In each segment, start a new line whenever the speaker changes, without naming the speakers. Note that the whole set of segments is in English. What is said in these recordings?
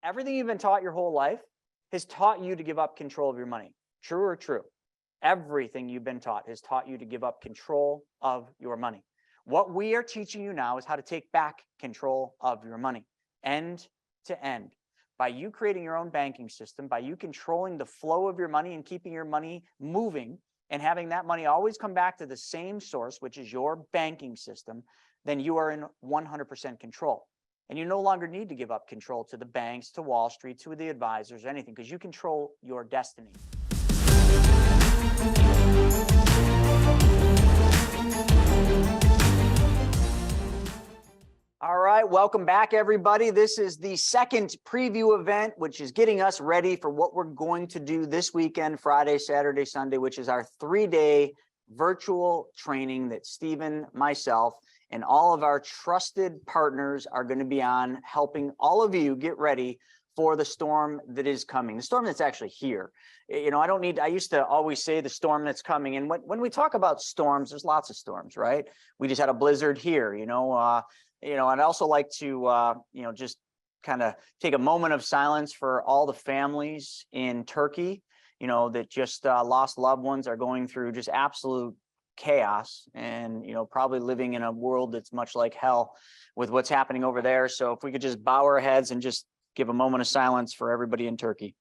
everything you've been taught your whole life has taught you to give up control of your money. True or true? Everything you've been taught has taught you to give up control of your money. What we are teaching you now is how to take back control of your money, end to end. By you creating your own banking system, by you controlling the flow of your money and keeping your money moving and having that money always come back to the same source, which is your banking system, then you are in 100% control. And you no longer need to give up control to the banks, to Wall Street, to the advisors, or anything, because you control your destiny. All right, welcome back, everybody. This is the second preview event, which is getting us ready for what we're going to do this weekend, Friday, Saturday, Sunday, which is our 3-day virtual training that Stephen, myself, and all of our trusted partners are going to be on, helping all of you get ready for the storm that is coming, the storm that's actually here. You know, I used to always say the storm that's coming. And when we talk about storms, there's lots of storms, right? We just had a blizzard here, and I'd also like to, just kind of take a moment of silence for all the families in Turkey, that just lost loved ones, are going through just absolute chaos and, probably living in a world that's much like hell with what's happening over there. So if we could just bow our heads and just give a moment of silence for everybody in Turkey.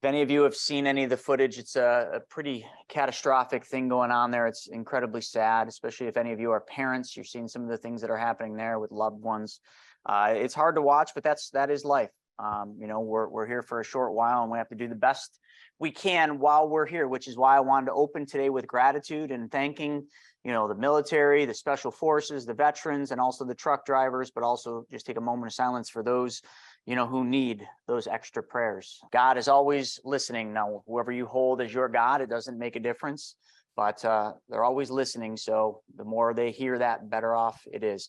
If any of you have seen any of the footage, it's a pretty catastrophic thing going on there. It's incredibly sad, especially if any of you are parents. You're seeing some of the things that are happening there with loved ones. It's hard to watch, but that is life. We're here for a short while, and we have to do the best we can while we're here, which is why I wanted to open today with gratitude and thanking, the military, the special forces, the veterans, and also the truck drivers, but also just take a moment of silence for those who need those extra prayers. God is always listening. Now, whoever you hold as your God, it doesn't make a difference, but they're always listening. So the more they hear that, better off it is.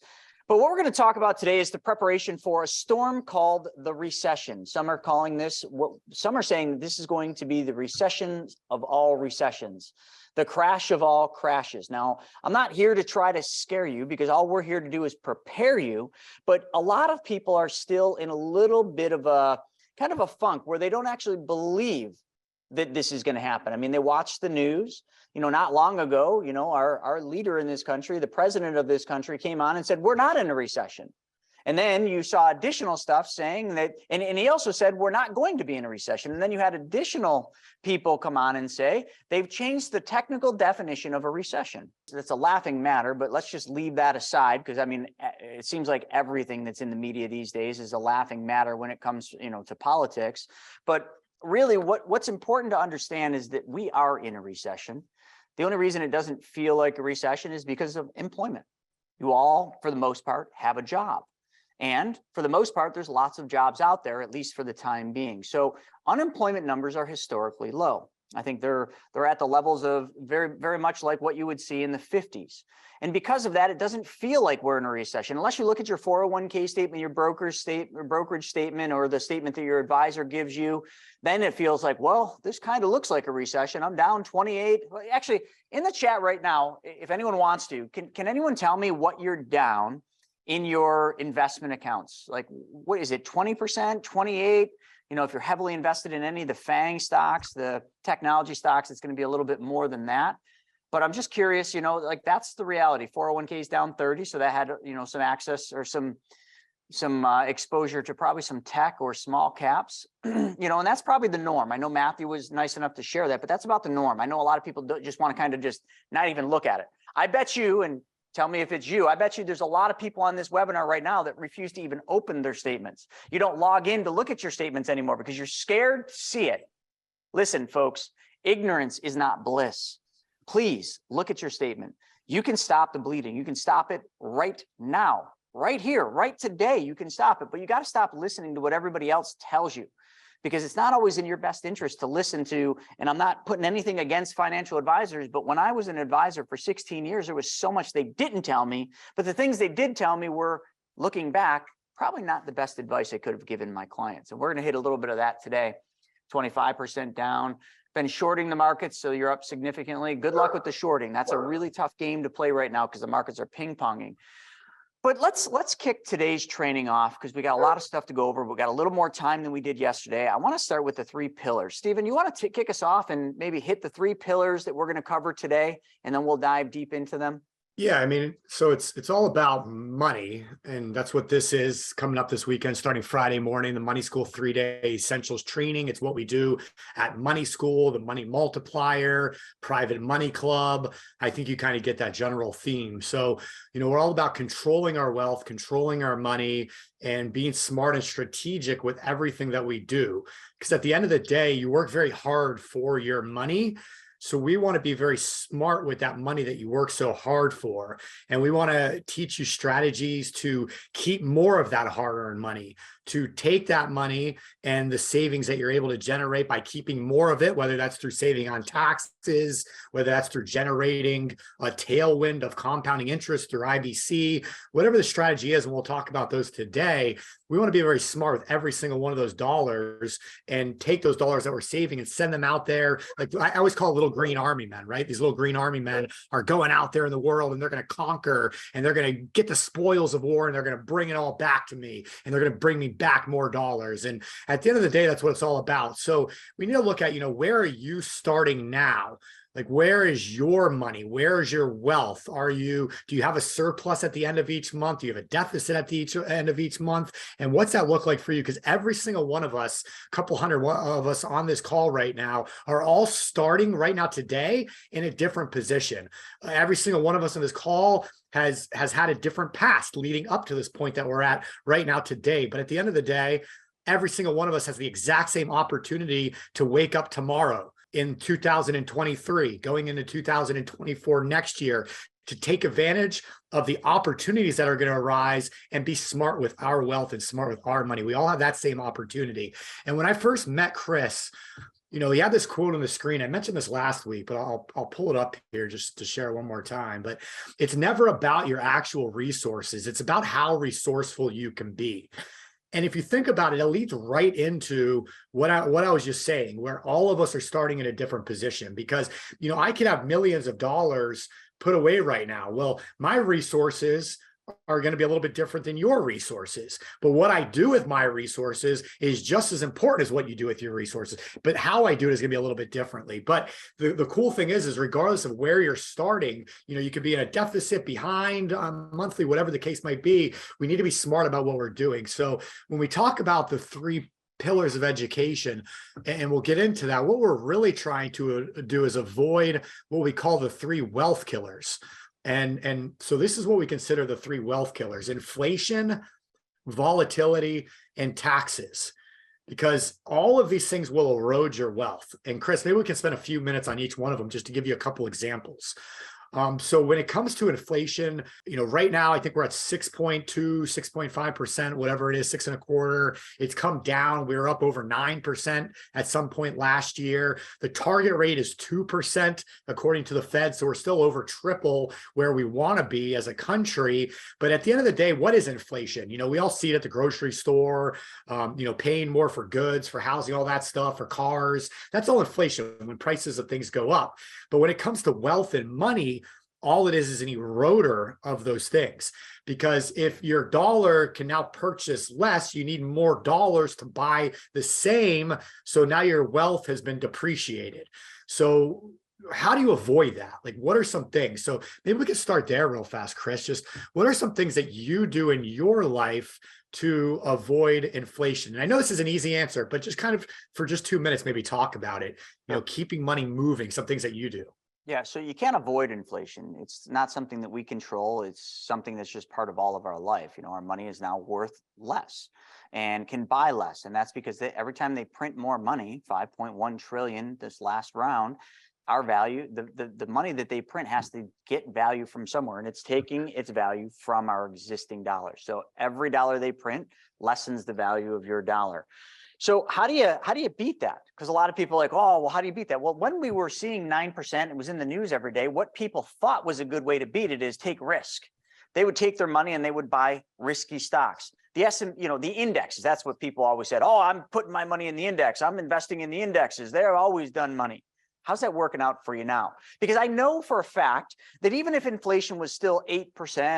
But what we're going to talk about today is the preparation for a storm called the recession. Some are calling this, some are saying this is going to be the recession of all recessions, the crash of all crashes. Now, I'm not here to try to scare you, because all we're here to do is prepare you. But a lot of people are still in a little bit of a kind of a funk where they don't actually believe that this is going to happen. I mean, they watch the news. Not long ago, our leader in this country, the president of this country, came on and said, we're not in a recession. And then you saw additional stuff saying that, and he also said, we're not going to be in a recession. And then you had additional people come on and say, they've changed the technical definition of a recession. That's a laughing matter, but let's just leave that aside, because it seems like everything that's in the media these days is a laughing matter when it comes, to politics. But really what's important to understand is that we are in a recession. The only reason it doesn't feel like a recession is because of employment. You all, for the most part, have a job. And for the most part, there's lots of jobs out there, at least for the time being. So unemployment numbers are historically low. I think they're at the levels of very, very much like what you would see in the 50s. And because of that, it doesn't feel like we're in a recession. Unless you look at your 401k statement, your brokerage statement, or the statement that your advisor gives you, then it feels like, well, this kind of looks like a recession. I'm down 28. Actually, in the chat right now, if anyone wants to, can anyone tell me what you're down in your investment accounts? Like, what is it, 20%, 28? If you're heavily invested in any of the FANG stocks, the technology stocks, it's going to be a little bit more than that. But I'm just curious, that's the reality. 401k is down 30. So that had, some access or some exposure to probably some tech or small caps, and that's probably the norm. I know Matthew was nice enough to share that, but that's about the norm. I know a lot of people just want to kind of just not even look at it. I bet you, and tell me if it's you, I bet you there's a lot of people on this webinar right now that refuse to even open their statements. You don't log in to look at your statements anymore because you're scared to see it. Listen, folks, ignorance is not bliss. Please look at your statement. You can stop the bleeding. You can stop it right now, right here, right today. You can stop it, but you got to stop listening to what everybody else tells you, because it's not always in your best interest to listen to. And I'm not putting anything against financial advisors, but when I was an advisor for 16 years, there was so much they didn't tell me, but the things they did tell me were, looking back, probably not the best advice I could have given my clients. And we're going to hit a little bit of that today. 25% down. been shorting the markets, so you're up significantly. Good luck with the shorting. That's a really tough game to play right now because the markets are ping-ponging. But let's kick today's training off because we got a lot of stuff to go over. We got a little more time than we did yesterday. I want to start with the 3 pillars. Stephen, you want to kick us off and maybe hit the 3 pillars that we're going to cover today, and then we'll dive deep into them?
Yeah, I mean, so it's all about money, and that's what this is coming up this weekend, starting Friday morning, the Money School 3-day essentials training. It's what we do at Money School, the Money Multiplier, Private Money Club. I think you kind of get that general theme. So, we're all about controlling our wealth, controlling our money, and being smart and strategic with everything that we do. Because at the end of the day, you work very hard for your money. So we want to be very smart with that money that you work so hard for. And we want to teach you strategies to keep more of that hard-earned money, to take that money and the savings that you're able to generate by keeping more of it, whether that's through saving on taxes, whether that's through generating a tailwind of compounding interest through IBC, whatever the strategy is, and we'll talk about those today. We want to be very smart with every single one of those dollars and take those dollars that we're saving and send them out there. Like I always call little green army men, right? These little green army men are going out there in the world and they're going to conquer and they're going to get the spoils of war and they're going to bring it all back to me and they're going to bring me back more dollars. And at the end of the day, that's what it's all about. So we need to look at, where are you starting now? Like, where is your money? Where is your wealth? Do you have a surplus at the end of each month? Do you have a deficit at the end of each month? And what's that look like for you? Because every single one of us, a couple hundred of us on this call right now, are all starting right now today in a different position. Every single one of us on this call has had a different past leading up to this point that we're at right now today. But at the end of the day, every single one of us has the exact same opportunity to wake up tomorrow in 2023, going into 2024 next year, to take advantage of the opportunities that are going to arise and be smart with our wealth and smart with our money. We all have that same opportunity. And when I first met Chris, he had this quote on the screen. I mentioned this last week, but I'll pull it up here just to share one more time. But it's never about your actual resources. It's about how resourceful you can be. And if you think about it, it leads right into what I was just saying, where all of us are starting in a different position because, I could have millions of dollars put away right now. Well, my resources are going to be a little bit different than your resources. But what I do with my resources is just as important as what you do with your resources. But how I do it is going to be a little bit differently. But the cool thing is regardless of where you're starting, you could be in a deficit, behind monthly, whatever the case might be. We need to be smart about what we're doing. So when we talk about the 3 pillars of education, and we'll get into that, what we're really trying to do is avoid what we call the 3 wealth killers. And so this is what we consider the 3 wealth killers: inflation, volatility, and taxes, because all of these things will erode your wealth. And Chris, maybe we can spend a few minutes on each one of them just to give you a couple examples. So when it comes to inflation, right now, I think we're at 6.2, 6.5%, whatever it is, 6.25. It's come down. We were up over 9% at some point last year. The target rate is 2%, according to the Fed. So we're still over triple where we want to be as a country. But at the end of the day, what is inflation? We all see it at the grocery store, paying more for goods, for housing, all that stuff, for cars. That's all inflation when prices of things go up. But when it comes to wealth and money, all it is an eroder of those things. Because if your dollar can now purchase less, you need more dollars to buy the same. So now your wealth has been depreciated. So how do you avoid that? Like, what are some things? So maybe we can start there real fast, Chris. Just what are some things that you do in your life to avoid inflation? And I know this is an easy answer, but just kind of for just 2 minutes, maybe talk about it, keeping money moving, some things that you do.
Yeah, so you can't avoid inflation. It's not something that we control. It's something that's just part of all of our life. Our money is now worth less and can buy less. And that's because every time they print more money, 5.1 trillion this last round, our value, the money that they print has to get value from somewhere, and it's taking its value from our existing dollars. So every dollar they print lessens the value of your dollar. So how do you beat that? Because a lot of people are like, oh, well, how do you beat that? Well, when we were seeing 9%, it was in the news every day. What people thought was a good way to beat it is take risk. They would take their money and they would buy risky stocks. The the indexes, that's what people always said. Oh, I'm putting my money in the index. I'm investing in the indexes. They're always done money. How's that working out for you now? Because I know for a fact that even if inflation was still 8%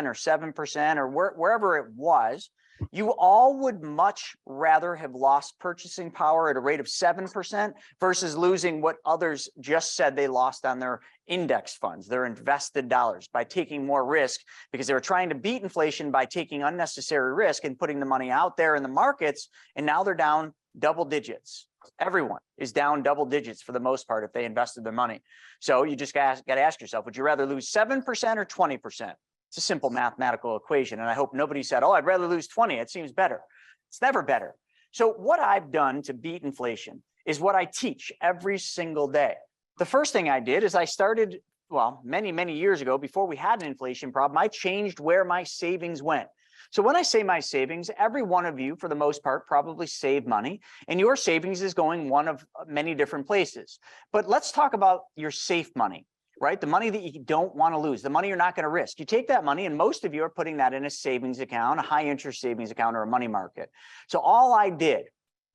or 7% or wherever it was, you all would much rather have lost purchasing power at a rate of 7% versus losing what others just said they lost on their index funds, their invested dollars, by taking more risk, because they were trying to beat inflation by taking unnecessary risk and putting the money out there in the markets. And now they're down double digits. Everyone is down double digits for the most part if they invested their money. So you just got to ask yourself, would you rather lose 7% or 20%? It's a simple mathematical equation. And I hope nobody said, oh, I'd rather lose 20. It seems better. It's never better. So what I've done to beat inflation is what I teach every single day. The first thing I did is I started, well, many, many years ago, before we had an inflation problem, I changed where my savings went. So when I say my savings, every one of you, for the most part, probably save money, and your savings is going one of many different places. But let's talk about your safe money, right? The money that you don't want to lose, the money you're not going to risk. You take that money, and most of you are putting that in a savings account, a high interest savings account, or a money market. So all I did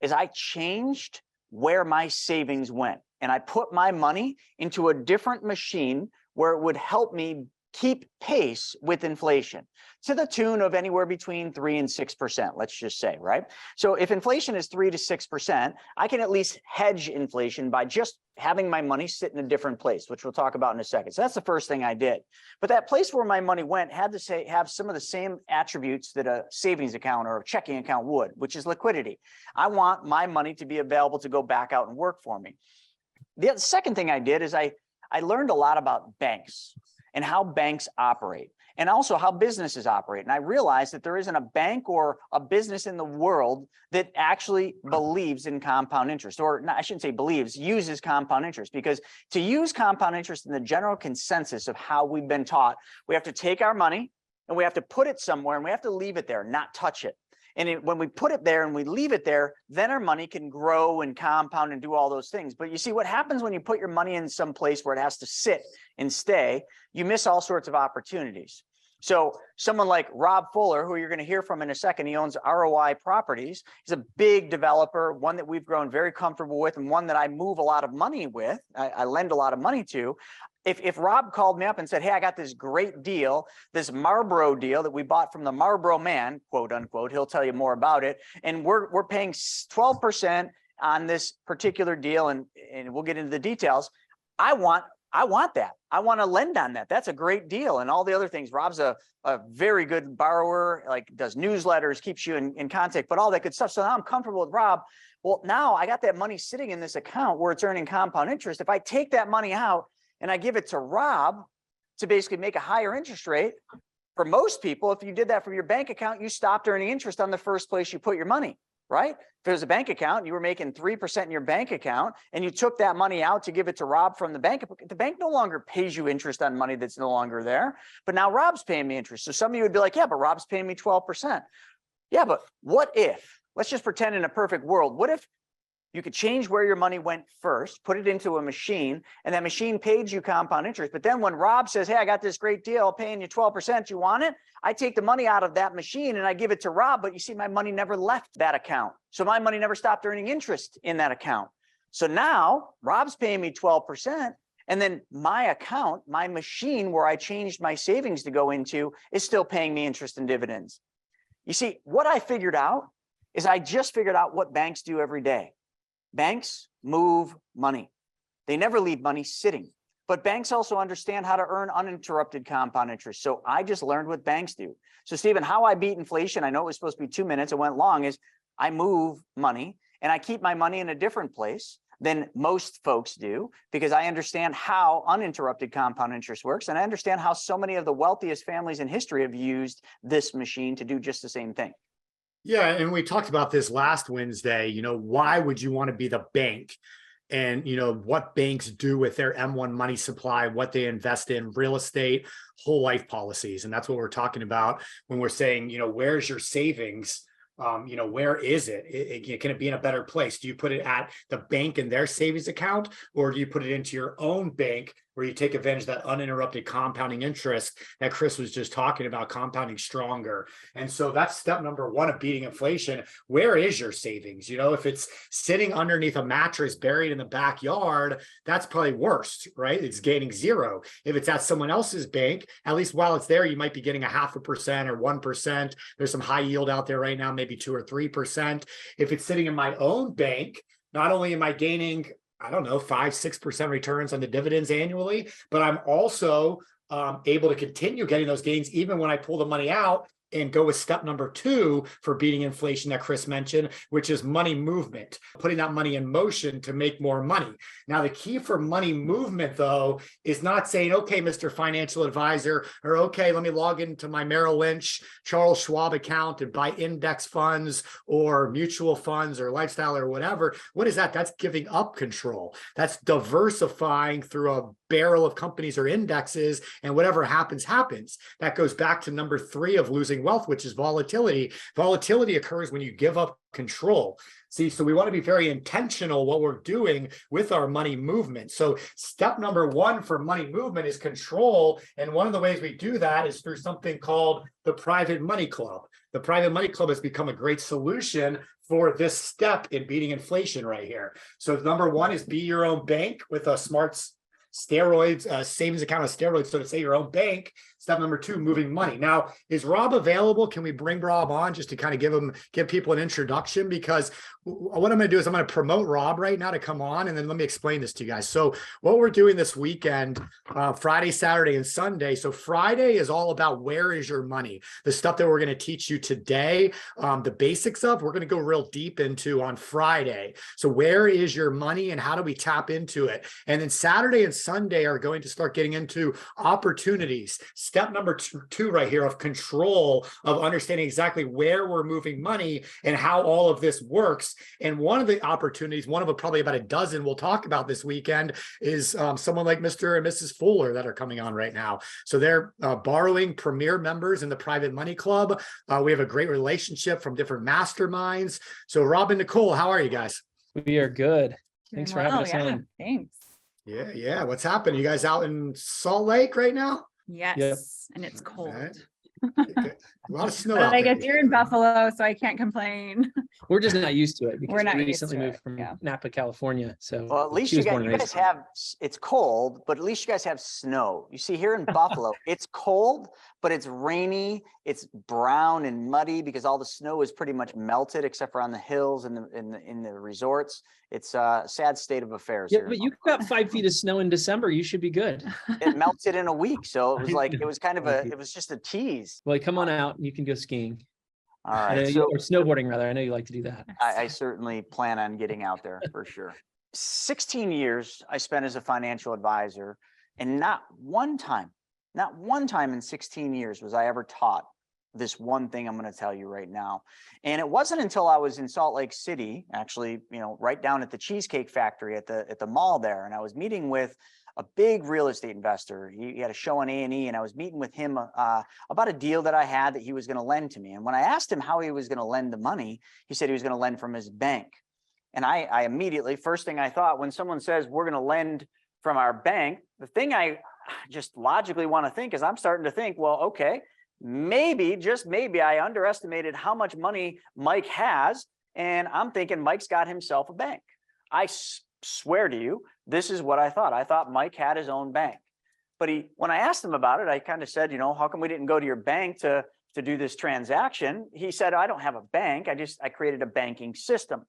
is I changed where my savings went, and I put my money into a different machine where it would help me keep pace with inflation to the tune of anywhere between 3 and 6%, let's just say, right? So if inflation is 3 to 6%, I can at least hedge inflation by just having my money sit in a different place, which we'll talk about in a second. So that's the first thing I did. But that place where my money went had to have some of the same attributes that a savings account or a checking account would, which is liquidity. I want my money to be available to go back out and work for me. The second thing I did is I learned a lot about banks and how banks operate, and also how businesses operate. And I realized that there isn't a bank or a business in the world that actually believes in compound interest, or not, I shouldn't say believes, uses compound interest. Because to use compound interest in the general consensus of how we've been taught, we have to take our money and we have to put it somewhere and we have to leave it there, not touch it. And when we put it there and we leave it there, then our money can grow and compound and do all those things. But you see what happens when you put your money in some place where it has to sit and stay, you miss all sorts of opportunities. So someone like Rob Fuller, who you're going to hear from in a second, he owns ROI Properties. He's a big developer, one that we've grown very comfortable with, and one that I move a lot of money with. I lend a lot of money to. If Rob called me up and said, hey, I got this great deal, this Marlboro deal that we bought from the Marlboro man, quote unquote, he'll tell you more about it, and we're paying 12% on this particular deal, and we'll get into the details. I want that. I want to lend on that. That's a great deal. And all the other things. Rob's a very good borrower, like does newsletters, keeps you in contact, but all that good stuff. So now I'm comfortable with Rob. Well, now I got that money sitting in this account where it's earning compound interest. If I take that money out and I give it to Rob to basically make a higher interest rate, for most people, if you did that from your bank account, you stopped earning interest on the first place you put your money, right? If it was a bank account, and you were making 3% in your bank account, and you took that money out to give it to Rob from the bank no longer pays you interest on money that's no longer there. But now Rob's paying me interest. So some of you would be like, yeah, but Rob's paying me 12%. Yeah, but what if, let's just pretend in a perfect world, what if you could change where your money went first, put it into a machine, and that machine paid you compound interest. But then when Rob says, hey, I got this great deal, paying you 12%, you want it? I take the money out of that machine and I give it to Rob, but you see, my money never left that account. So my money never stopped earning interest in that account. So now Rob's paying me 12%, and then my account, my machine where I changed my savings to go into, is still paying me interest and dividends. You see, what I figured out is I just figured out what banks do every day. Banks move money. They never leave money sitting. But banks also understand how to earn uninterrupted compound interest. So I just learned what banks do. So Stephen, how I beat inflation, I know it was supposed to be 2 minutes, it went long, is I move money and I keep my money in a different place than most folks do, because I understand how uninterrupted compound interest works. And I understand how so many of the wealthiest families in history have used this machine to do just the same thing.
Yeah, and we talked about this last Wednesday. Why would you want to be the bank? And, what banks do with their M1 money supply, what they invest in, real estate, whole life policies. And that's what we're talking about when we're saying, where's your savings? Where is it? Can it be in a better place? Do you put it at the bank in their savings account, or do you put it into your own bank where you take advantage of that uninterrupted compounding interest that Chris was just talking about, compounding stronger. And so that's step number one of beating inflation. Where is your savings? You know, if it's sitting underneath a mattress buried in the backyard, that's probably worst, right? It's gaining zero. If it's at someone else's bank, at least while it's there, you might be getting 0.5% or 1%. There's some high yield out there right now, maybe 2 or 3%. If it's sitting in my own bank, not only am I gaining, I don't know, 5-6% returns on the dividends annually, but I'm also able to continue getting those gains even when I pull the money out and go with step number 2 for beating inflation that Chris mentioned, which is money movement, putting that money in motion to make more money. Now, the key for money movement, though, is not saying, okay, Mr. Financial Advisor, or okay, let me log into my Merrill Lynch, Charles Schwab account and buy index funds or mutual funds or lifestyle or whatever. What is that? That's giving up control. That's diversifying through a barrel of companies or indexes, and whatever happens, happens. That goes back to number 3 of losing wealth, which is volatility. Volatility occurs when you give up control. See, so we want to be very intentional what we're doing with our money movement. So step number 1 for money movement is control. And one of the ways we do that is through something called the Private Money Club. The Private Money Club has become a great solution for this step in beating inflation right here. So number 1 is be your own bank with a smart steroids, savings account of steroids, so to say, your own bank. Step number 2, moving money. Now, is Rob available? Can we bring Rob on just to kind of give people an introduction? Because what I'm going to do is I'm going to promote Rob right now to come on, and then let me explain this to you guys. So what we're doing this weekend, Friday, Saturday, and Sunday. So Friday is all about where is your money? The stuff that we're going to teach you today, the basics of, we're going to go real deep into on Friday. So where is your money and how do we tap into it? And then Saturday and Sunday are going to start getting into opportunities. Step number 2 right here of control, of understanding exactly where we're moving money and how all of this works. And one of the opportunities, one of probably about a dozen we'll talk about this weekend, is someone like Mr. and Mrs. Fuller that are coming on right now. So they're borrowing premier members in the Private Money Club. We have a great relationship from different masterminds. So Rob and Nicole, how are you guys?
We are good.
Doing
Thanks for having us
yeah,
on.
Thanks.
Yeah. What's happening? You guys out in Salt Lake right now?
Yes,
Yep.
and it's cold.
Right. A lot of snow
But
out
I
there.
guess you're in Buffalo, so I can't complain.
We're just not used to it because
We're not
we
used
recently
to it,
moved from
yeah.
Napa, California. So
Well, at least
she
you
was born
guys,
and
you
raised
guys have, it's cold, but at least you guys have snow. You see here in Buffalo, it's cold, but it's rainy. It's brown and muddy because all the snow is pretty much melted except for on the hills and in the resorts. It's a sad state of affairs
Yeah,
here.
but you got 5 feet of snow in December. You should be good.
It melted in a week. So it was like, it was kind of
Thank you.
it was just a tease.
Well, come on out and you can go skiing.
All
I know
right.
you,
So
or snowboarding rather. I know you like to do that.
I certainly plan on getting out there for sure. 16 years I spent as a financial advisor, and not one time in 16 years was I ever taught this one thing I'm going to tell you right now. And it wasn't until I was in Salt Lake City, actually, right down at the Cheesecake Factory at the mall there. And I was meeting with a big real estate investor. He had a show on A&E, and I was meeting with him about a deal that I had that he was going to lend to me. And when I asked him how he was going to lend the money, he said he was going to lend from his bank. And I immediately, first thing I thought, when someone says we're going to lend from our bank, the thing I just logically want to think is I'm starting to think, well, okay, maybe, just maybe I underestimated how much money Mike has. And I'm thinking Mike's got himself a bank. I swear to you, this is what I thought. I thought Mike had his own bank. But when I asked him about it, I kind of said, how come we didn't go to your bank to do this transaction? He said, I don't have a bank. I created a banking system.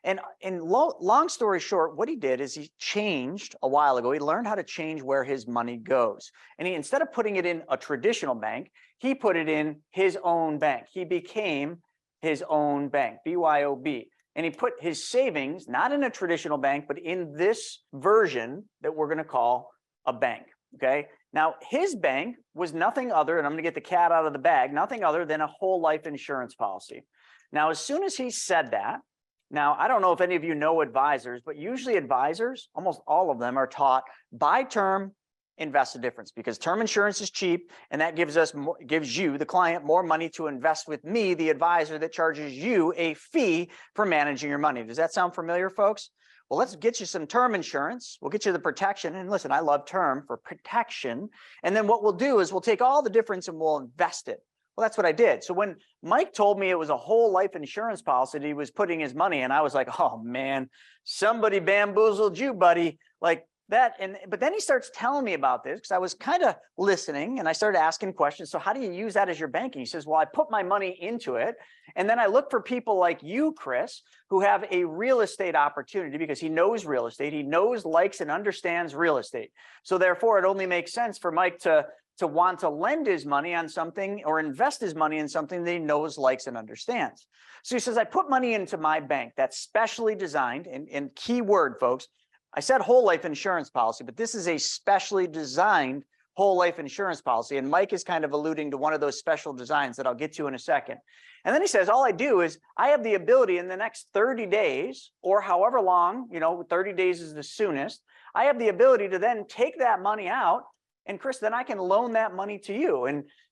And long story short, what he did is he changed a while ago. He learned how to change where his money goes. And instead of putting it in a traditional bank, he put it in his own bank. He became his own bank, BYOB. And he put his savings, not in a traditional bank, but in this version that we're going to call a bank. Okay. Now, his bank was nothing other, and I'm going to get the cat out of the bag, nothing other than a whole life insurance policy. Now, as soon as he said that, now, I don't know if any of you know advisors, but usually advisors, almost all of them, are taught buy term, invest the difference, because term insurance is cheap, and that gives you, the client, more money to invest with me, the advisor, that charges you a fee for managing your money. Does that sound familiar, folks? well, let's get you some term insurance. We'll get you the protection. And listen, I love term for protection. And then what we'll do is we'll take all the difference and we'll invest it. Well, that's what I did. So when Mike told me it was a whole life insurance policy that he was putting his money in, I was like, oh man, somebody bamboozled you, buddy. Like that. But then he starts telling me about this because I was kind of listening and I started asking questions. So how do you use that as your banking? He says, well, I put my money into it. And then I look for people like you, Chris, who have a real estate opportunity because he knows real estate. He knows, likes, and understands real estate. So therefore, it only makes sense for Mike to want to lend his money on something or invest his money in something that he knows, likes, and understands. So he says, I put money into my bank that's specially designed, and key word, folks, I said whole life insurance policy, but this is a specially designed whole life insurance policy. And Mike is kind of alluding to one of those special designs that I'll get to in a second. And then he says, all I do is I have the ability in the next 30 days or however long, 30 days is the soonest. I have the ability to then take that money out. And Chris, then I can loan that money to you.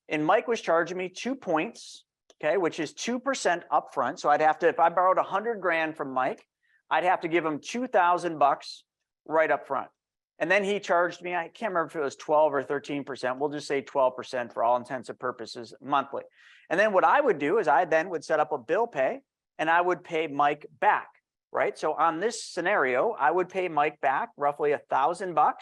And Mike was charging me 2 points, okay, which is 2% upfront. So I'd have to, if I borrowed 100 grand from Mike, I'd have to give him $2,000 right up front. And then he charged me, I can't remember if it was 12 or 13%. We'll just say 12% for all intents and purposes monthly. And then what I would do is I then would set up a bill pay and I would pay Mike back, right? So on this scenario, I would pay Mike back roughly $1,000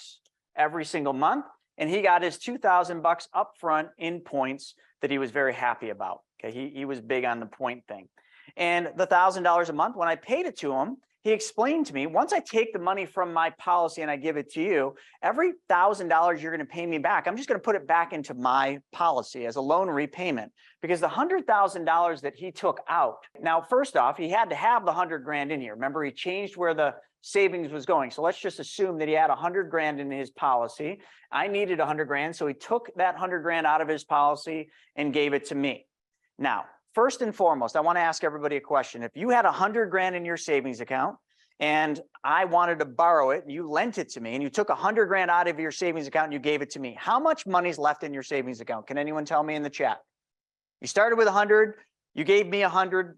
every single month. And he got his $2,000 up front in points that he was very happy about. Okay, he was big on the point thing. And the $1,000 a month, when I paid it to him, he explained to me, once I take the money from my policy and I give it to you, every $1,000 you're going to pay me back, I'm just going to put it back into my policy as a loan repayment, because the $100,000 that he took out. Now, first off, he had to have the 100 grand in here. Remember, he changed where the savings was going. So let's just assume that he had 100 grand in his policy. I needed 100 grand. So he took that 100 grand out of his policy and gave it to me. Now, first and foremost, I want to ask everybody a question. If you had 100 grand in your savings account and I wanted to borrow it and you lent it to me and you took 100 grand out of your savings account and you gave it to me, how much money's left in your savings account? Can anyone tell me in the chat? You started with 100, you gave me 100,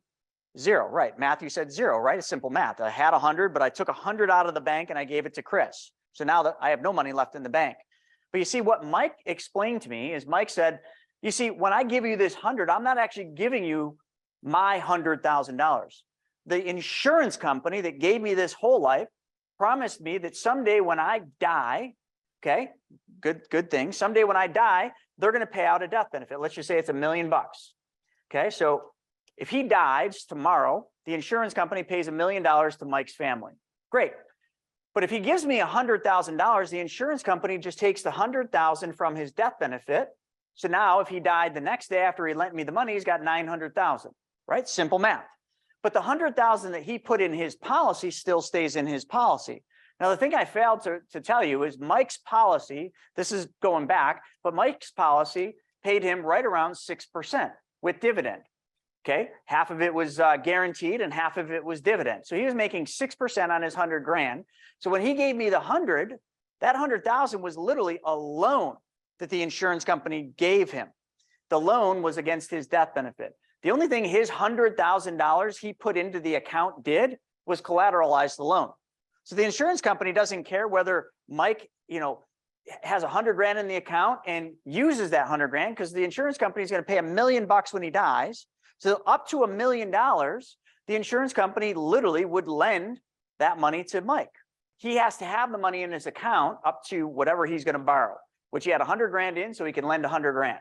zero, right? Matthew said zero, right? It's simple math. I had 100, but I took 100 out of the bank and I gave it to Chris. So now that I have no money left in the bank. But you see, what Mike explained to me is Mike said, you see, when I give you this 100, I'm not actually giving you my $100,000. The insurance company that gave me this whole life promised me that someday when I die, okay, good thing. Someday when I die, they're going to pay out a death benefit. Let's just say it's $1 million. Okay, so if he dies tomorrow, the insurance company pays $1 million to Mike's family. Great. But if he gives me $100,000, the insurance company just takes the $100,000 from his death benefit. So now if he died the next day after he lent me the money, he's got $900,000, right? Simple math. But the $100,000 that he put in his policy still stays in his policy. Now, the thing I failed to tell you is Mike's policy, this is going back, but Mike's policy paid him right around 6% with dividend. Okay, half of it was guaranteed and half of it was dividend. So he was making 6% on his 100 grand. So when he gave me the 100, that 100,000 was literally a loan that the insurance company gave him. The loan was against his death benefit. The only thing his $100,000 he put into the account did was collateralize the loan. So the insurance company doesn't care whether Mike, has 100 grand in the account and uses that 100 grand, because the insurance company is going to pay $1 million when he dies. So up to $1 million, the insurance company literally would lend that money to Mike. He has to have the money in his account up to whatever he's going to borrow, which he had 100 grand in, so he can lend 100 grand.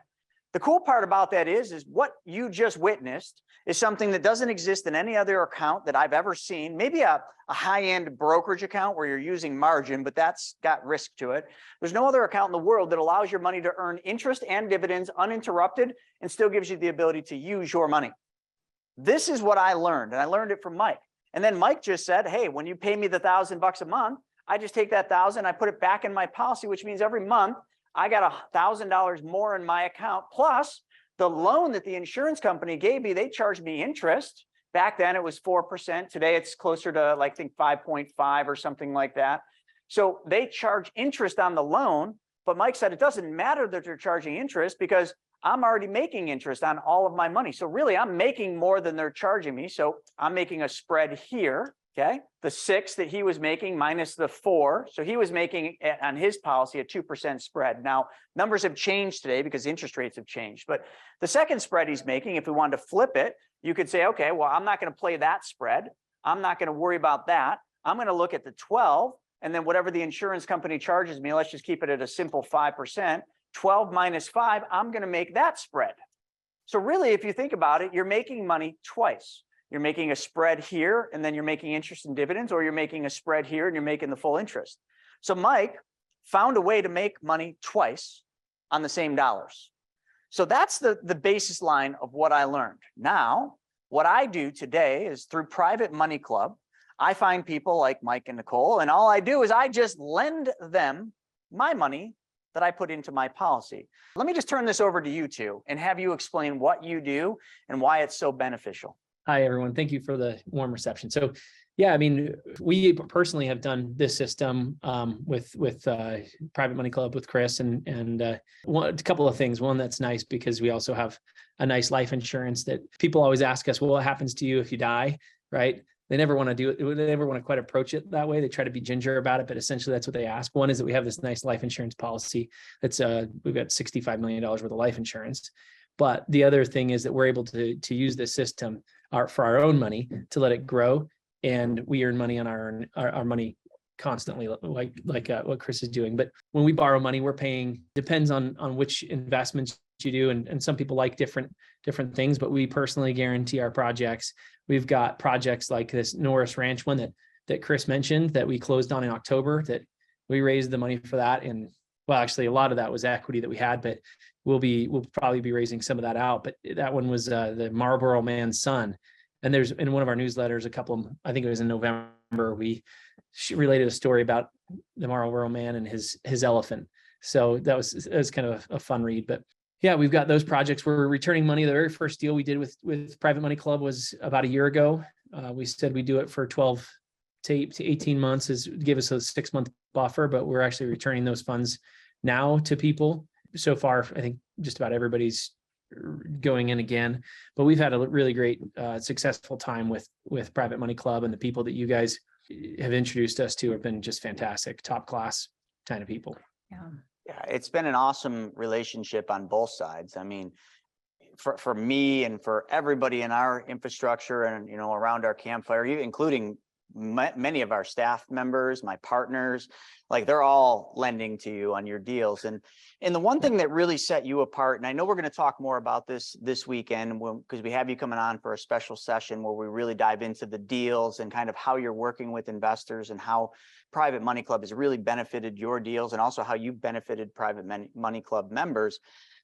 The cool part about that is what you just witnessed is something that doesn't exist in any other account that I've ever seen. Maybe a high-end brokerage account where you're using margin, but that's got risk to it. There's no other account in the world that allows your money to earn interest and dividends uninterrupted and still gives you the ability to use your money. This is what I learned, and I learned it from Mike. And then Mike just said, hey, when you pay me the $1,000 a month, I just take that $1,000, I put it back in my policy, which means every month I got $1,000 more in my account, plus the loan that the insurance company gave me, they charged me interest. Back then it was 4%. Today it's closer to, I think, 5.5 or something like that. So they charge interest on the loan, but Mike said it doesn't matter that they're charging interest because I'm already making interest on all of my money. So really I'm making more than they're charging me. So I'm making a spread here. Okay, the 6 that he was making minus the 4. So he was making on his policy a 2% spread. Now, numbers have changed today because interest rates have changed. But the second spread he's making, if we wanted to flip it, you could say, okay, well, I'm not going to play that spread. I'm not going to worry about that. I'm going to look at the 12, and then whatever the insurance company charges me, let's just keep it at a simple 5%. 12 minus 5, I'm going to make that spread. So really, if you think about it, you're making money twice. You're making a spread here, and then you're making interest and dividends, or you're making a spread here and you're making the full interest. So Mike found a way to make money twice on the same dollars. So that's the basis line of what I learned. Now, what I do today is through Private Money Club, I find people like Mike and Nicole, and all I do is I just lend them my money that I put into my policy. Let me just turn this over to you two and have you explain what you do and why it's so beneficial.
Hi, everyone. Thank you for the warm reception. So, yeah, I mean, we personally have done this system with Private Money Club with Chris, and a couple of things. One, that's nice because we also have a nice life insurance that people always ask us, well, what happens to you if you die, right? They never want to do it. They never want to quite approach it that way. They try to be ginger about it, but essentially that's what they ask. One is that we have this nice life insurance policy that's we've got $65 million worth of life insurance. But the other thing is that we're able to use this system for our own money to let it grow, and we earn money on our money constantly, like what Chris is doing. But when we borrow money, we're paying, depends on which investments you do, and some people like different things, but we personally guarantee our projects. We've got projects like this Norris Ranch one that Chris mentioned that we closed on in October, that we raised the money for that. And well, actually a lot of that was equity that we had, but we'll probably be raising some of that out. But that one was the Marlboro man's son. And there's in one of our newsletters, I think it was in November, she related a story about the Marlboro man and his elephant. So that was kind of a fun read. But yeah, we've got those projects. We're returning money. The very first deal we did with Private Money Club was about a year ago. We said we'd do it for 12 to 18 months, give us a 6-month buffer, but we're actually returning those funds now to people. So far, I think just about everybody's going in again, but we've had a really great, successful time with Private Money Club, and the people that you guys have introduced us to have been just fantastic, top class kind of people.
Yeah, it's been an awesome relationship on both sides. I mean, for me and for everybody in our infrastructure and, around our campfire, including many of our staff members, my partners, like they're all lending to you on your deals. And the one thing that really set you apart, and I know we're going to talk more about this weekend because we have you coming on for a special session where we really dive into the deals and kind of how you're working with investors and how Private Money Club has really benefited your deals and also how you benefited Private Money Club members.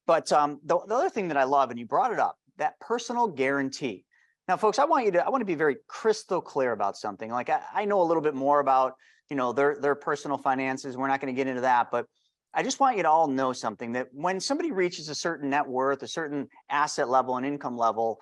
But the other thing that I love, and you brought it up, that personal guarantee. Now, folks, I want to be very crystal clear about something. Like I know a little bit more about, their personal finances. We're not going to get into that, but I just want you to all know something, that when somebody reaches a certain net worth, a certain asset level and income level,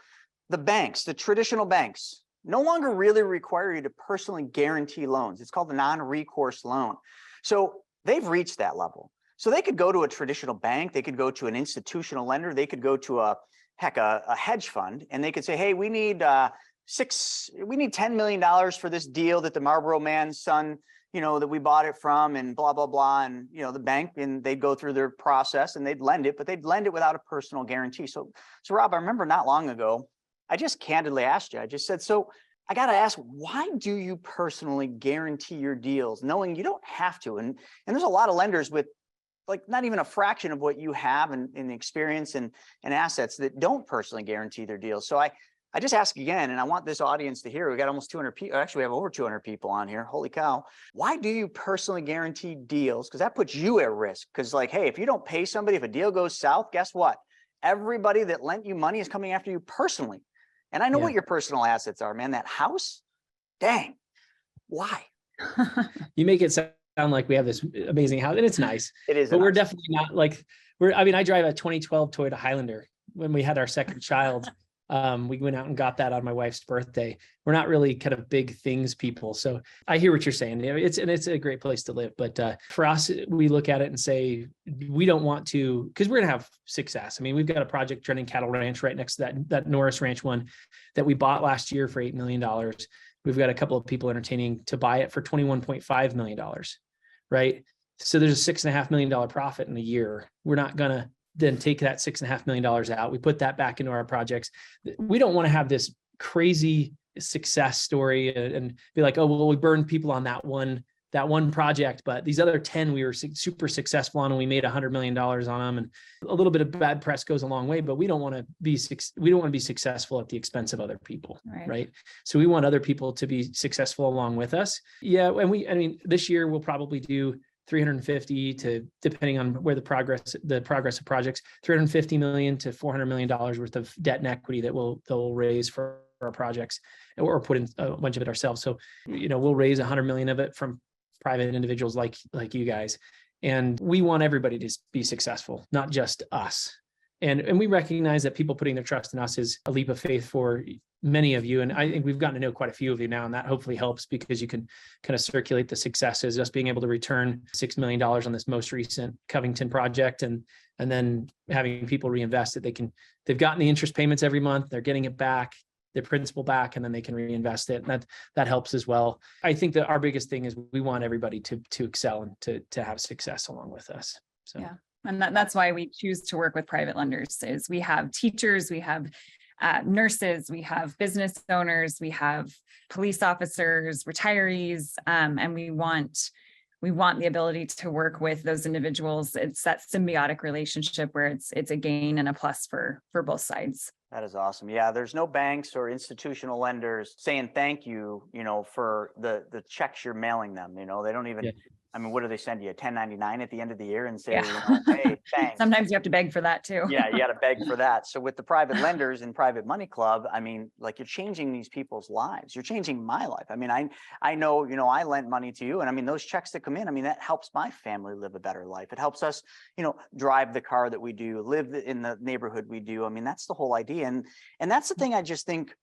the banks, the traditional banks, no longer really require you to personally guarantee loans. It's called the non-recourse loan. So they've reached that level. So they could go to a traditional bank, they could go to an institutional lender, they could go to a hedge fund, and they could say, hey, we need $10 million for this deal that the Marlboro man's son, that we bought it from, and blah, blah, blah. And, the bank, and they'd go through their process and they'd lend it, but they'd lend it without a personal guarantee. So Rob, I remember not long ago, I just candidly asked you, I just said, so I got to ask, why do you personally guarantee your deals knowing you don't have to? And there's a lot of lenders with like not even a fraction of what you have in experience and assets that don't personally guarantee their deals. So I just ask again, and I want this audience to hear, we got almost 200 people, actually we have over 200 people on here. Holy cow. Why do you personally guarantee deals? Because that puts you at risk. Because like, hey, if you don't pay somebody, if a deal goes south, guess what? Everybody that lent you money is coming after you personally. And I know what your personal assets are, man. That house, dang, why?
You make it sound like we have this amazing house, and it's nice.
It is,
but we're definitely not like I drive a 2012 Toyota Highlander. When we had our second child, we went out and got that on my wife's birthday. We're not really kind of big things people. So I hear what you're saying. It's a great place to live. But for us, we look at it and say, we don't want to, because we're going to have success. I mean, we've got a project Trending Cattle Ranch right next to that Norris Ranch one that we bought last year for $8 million. we've got a couple of people entertaining to buy it for $21.5 million, right? So there's a $6.5 million profit in a year. We're not going to then take that $6.5 million out. We put that back into our projects. We don't want to have this crazy success story and be like, oh, well, we burned people on that one project, but these other 10 we were super successful on, and we made $100 million on them. And a little bit of bad press goes a long way, but we don't want to be successful at the expense of other people, right? So we want other people to be successful along with us. Yeah, and this year we'll probably do 350 to, depending on where the progress of projects, 350 million to $400 million worth of debt and equity that they'll raise for our projects, or put in a bunch of it ourselves. So, we'll raise 100 million of it from private individuals like you guys. And we want everybody to be successful, not just us. And we recognize that people putting their trust in us is a leap of faith for many of you. And I think we've gotten to know quite a few of you now, and that hopefully helps, because you can kind of circulate the successes, us being able to return $6 million on this most recent Covington project, and then having people reinvest it. They've gotten the interest payments every month, they're getting it back, their principal back, and then they can reinvest it. And that helps as well. I think that our biggest thing is we want everybody to excel and to have success along with us. So
yeah. And that's why we choose to work with private lenders. Is we have teachers, we have nurses, we have business owners, we have police officers, retirees, and we want the ability to work with those individuals. It's that symbiotic relationship where it's a gain and a plus for both sides.
That is awesome. Yeah, there's no banks or institutional lenders saying thank you, for the checks you're mailing them. They don't even, what do they send you? A 1099 at the end of the year and say, hey, thanks.
Sometimes you have to beg for that too.
Yeah, you got to beg for that. So with the private lenders and private money club, you're changing these people's lives. You're changing my life. I know, I lent money to you, and those checks that come in, that helps my family live a better life. It helps us, drive the car that we do, live in the neighborhood we do. That's the whole idea. And that's the thing I just think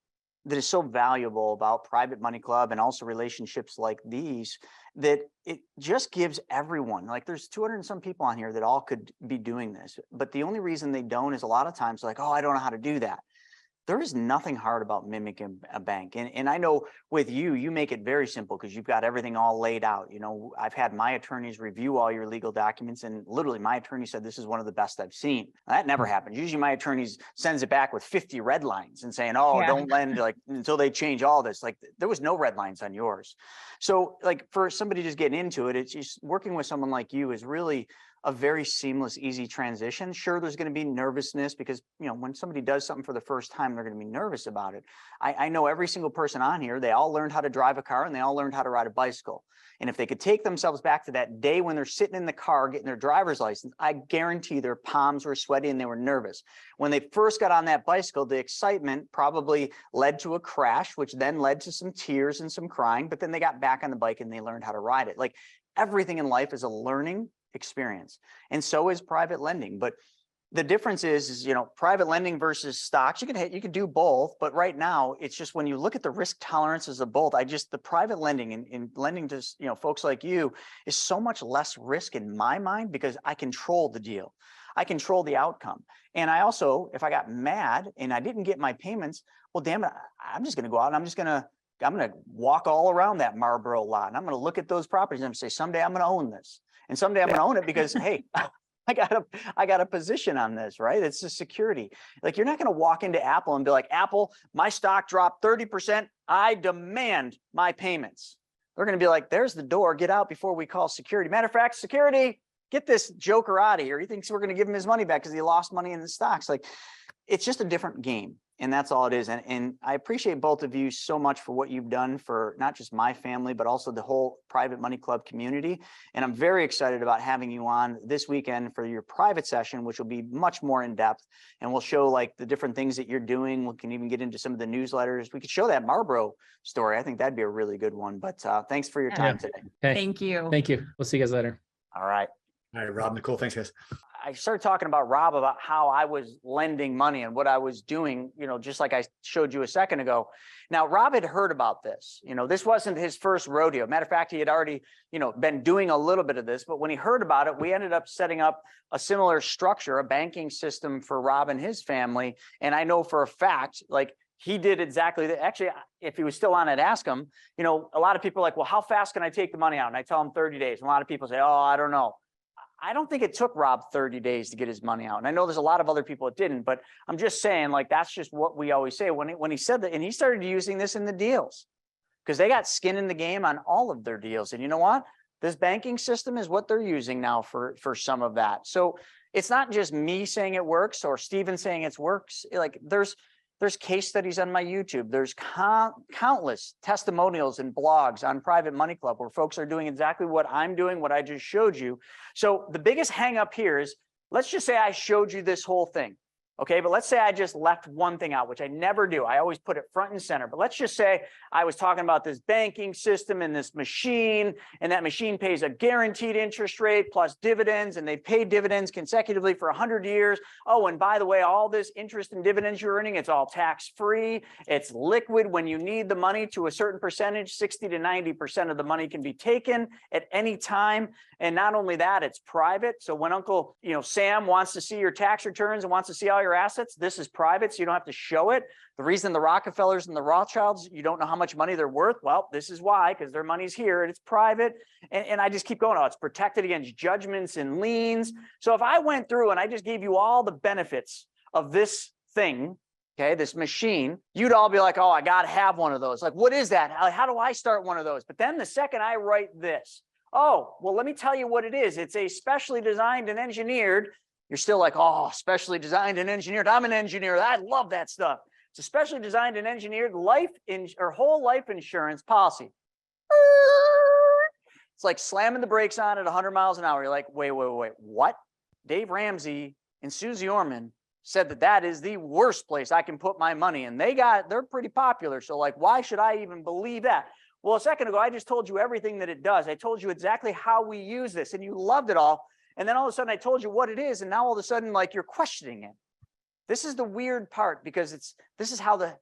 that is so valuable about private money club, and also relationships like these, that it just gives everyone, there's 200 and some people on here that all could be doing this, but the only reason they don't is a lot of times oh, I don't know how to do that. There is nothing hard about mimicking a bank. And I know with you make it very simple, because you've got everything all laid out. I've had my attorneys review all your legal documents, and literally my attorney said, this is one of the best I've seen. That never happens. Usually my attorneys sends it back with 50 red lines and saying, don't lend until they change all this. There was no red lines on yours. So for somebody just getting into it, it's just working with someone like you is really a very seamless, easy transition. Sure, there's going to be nervousness, because when somebody does something for the first time, they're going to be nervous about it. I know every single person on here, they all learned how to drive a car, and they all learned how to ride a bicycle. And if they could take themselves back to that day when they're sitting in the car getting their driver's license, I guarantee their palms were sweaty and they were nervous. When they first got on that bicycle, the excitement probably led to a crash, which then led to some tears and some crying, but then they got back on the bike and they learned how to ride it. Everything in life is a learning experience, and so is private lending. But the difference is private lending versus stocks. You can do both, but right now it's just, when you look at the risk tolerances of both, the private lending and lending to folks like you is so much less risk in my mind, because I control the deal, I control the outcome. And I also, if I got mad and I didn't get my payments, well, damn it, I'm just going to go out and I'm going to walk all around that Marlboro lot, and I'm going to look at those properties and say, someday I'm going to own this. And someday I'm going to own it because, hey, I got a position on this, right? It's a security. You're not going to walk into Apple and be like, Apple, my stock dropped 30%. I demand my payments. They're going to be like, there's the door. Get out before we call security. Matter of fact, security, get this joker out of here. He thinks we're going to give him his money back because he lost money in the stocks. It's just a different game. And that's all it is. And I appreciate both of you so much for what you've done for not just my family, but also the whole private money club community. And I'm very excited about having you on this weekend for your private session, which will be much more in depth. And we'll show the different things that you're doing. We can even get into some of the newsletters. We could show that Marlboro story. I think that'd be a really good one. But thanks for your time today.
Okay.
Thank you.
Thank you. We'll see you guys later.
All right.
All right, Rob, Nicole, thanks, guys.
I started talking about Rob, about how I was lending money and what I was doing, just like I showed you a second ago. Now, Rob had heard about this. This wasn't his first rodeo. Matter of fact, he had already, been doing a little bit of this. But when he heard about it, we ended up setting up a similar structure, a banking system for Rob and his family. And I know for a fact, he did exactly that. Actually, if he was still on, I'd ask him, you know, a lot of people are like, well, how fast can I take the money out? And I tell him 30 days. And a lot of people say, oh, I don't know. I don't think it took Rob 30 days to get his money out. And I know there's a lot of other people that didn't, but I'm just saying, like, that's just what we always say when he said that. And he started using this in the deals because they got skin in the game on all of their deals. And you know what? This banking system is what they're using now for some of that. So it's not just me saying it works or Steven saying it works. Like there's case studies on my YouTube. There's countless testimonials and blogs on Private Money Club where folks are doing exactly what I'm doing, what I just showed you. So the biggest hang up here is, let's just say I showed you this whole thing. Okay, but let's say I just left one thing out, which I never do. I always put it front and center. But let's just say I was talking about this banking system and this machine, and that machine pays a guaranteed interest rate plus dividends, and they pay dividends consecutively for 100 years. Oh, and by the way, all this interest and dividends you're earning, it's all tax-free. It's liquid when you need the money to a certain percentage. 60 to 90% of the money can be taken at any time. And not only that, it's private. So when Uncle, Sam wants to see your tax returns and wants to see all your assets, this is private, so you don't have to show it. The reason the Rockefellers and the Rothschilds, you don't know how much money they're worth, well, this is why, because their money's here and it's private. And I just keep going. Oh, it's protected against judgments and liens. So if I went through and I just gave you all the benefits of this thing, okay, this machine, you'd all be like, oh, I got to have one of those. Like, what is that? How do I start one of those? But then the second I write this, oh, well, let me tell you what it is. It's a specially designed and engineered. You're still like, oh, specially designed and engineered. I'm an engineer. I love that stuff. It's a specially designed and engineered whole life insurance policy. It's like slamming the brakes on at 100 miles an hour. You're like, wait, what? Dave Ramsey and Susie Orman said that is the worst place I can put my money. And they're pretty popular. So like, why should I even believe that? Well, a second ago, I just told you everything that it does. I told you exactly how we use this and you loved it all. And then all of a sudden I told you what it is. And now all of a sudden, like, you're questioning it. This is the weird part, because this is how the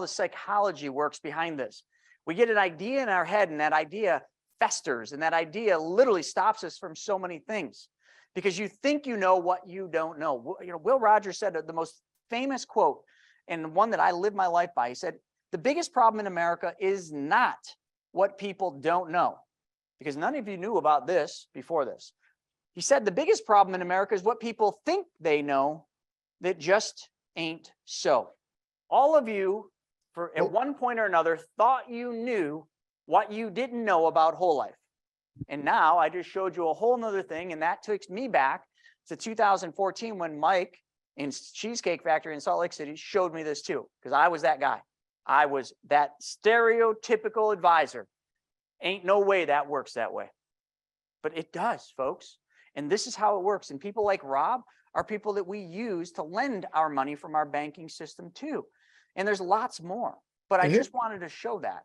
psychology works behind this. We get an idea in our head and that idea festers, and that idea literally stops us from so many things because you think you know what you don't know. Will Rogers said the most famous quote, and one that I live my life by. He said, the biggest problem in America is not what people don't know, because none of you knew about this before this. He said, the biggest problem in America is what people think they know that just ain't so. All of you, at one point or another, thought you knew what you didn't know about whole life. And now I just showed you a whole nother thing. And that takes me back to 2014 when Mike in Cheesecake Factory in Salt Lake City showed me this too, because I was that guy. I was that stereotypical advisor. Ain't no way that works that way. But it does, folks. And this is how it works. And people like Rob are people that we use to lend our money from our banking system too. And there's lots more. But I just wanted to show that.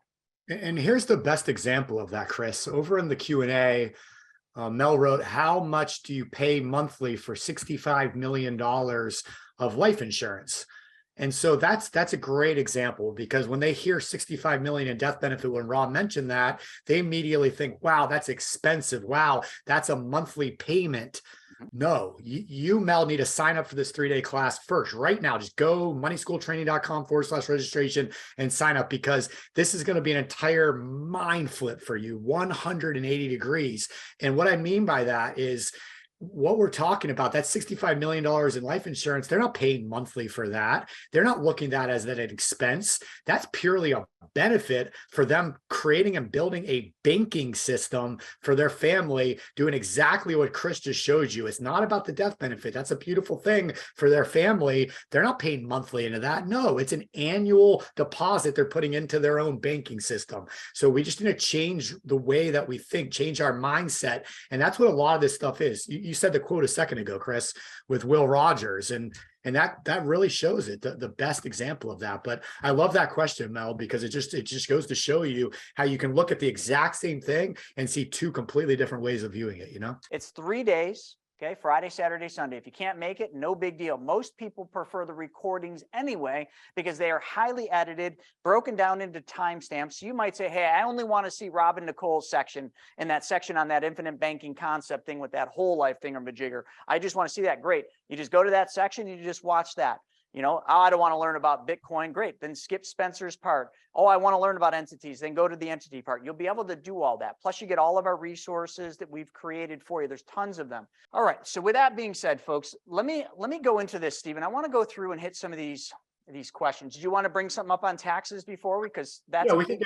And here's the best example of that, Chris. Over in the Q&A, Mel wrote, how much do you pay monthly for $65 million of life insurance? And so that's a great example, because when they hear 65 million in death benefit, when Rob mentioned that, they immediately think, wow, that's expensive. Wow, that's a monthly payment. No, you, Mel, need to sign up for this 3-day class first right now. Just go moneyschooltraining.com/registration and sign up, because this is going to be an entire mind flip for you, 180 degrees. And what I mean by that is, what we're talking about, that $65 million in life insurance, they're not paying monthly for that. They're not looking at that as an expense. That's purely a benefit for them, creating and building a banking system for their family, doing exactly what Chris just showed you. It's not about the death benefit. That's a beautiful thing for their family. They're not paying monthly into that. No, it's an annual deposit they're putting into their own banking system. So we just need to change the way that we think, change our mindset. And that's what a lot of this stuff is. You said the quote a second ago, Chris, with Will Rogers, and that really shows it, the best example of that. But I love that question, Mel, because it just goes to show you how you can look at the exact same thing and see two completely different ways of viewing it.
It's 3 days. Okay, Friday, Saturday, Sunday. If you can't make it, no big deal. Most people prefer the recordings anyway, because they are highly edited, broken down into timestamps. So you might say, hey, I only want to see Rob and Nicole's section, and that section on that infinite banking concept thing with that whole life thingamajigger. I just want to see that. Great. You just go to that section, you just watch that. You know, oh, I don't want to learn about Bitcoin. Great. Then skip Spencer's part. Oh, I want to learn about entities. Then go to the entity part. You'll be able to do all that. Plus you get all of our resources that we've created for you. There's tons of them. All right. So with that being said, folks, let me go into this, Stephen. I want to go through and hit some of these questions. Did you want to bring something up on taxes before because that's
Yeah, we can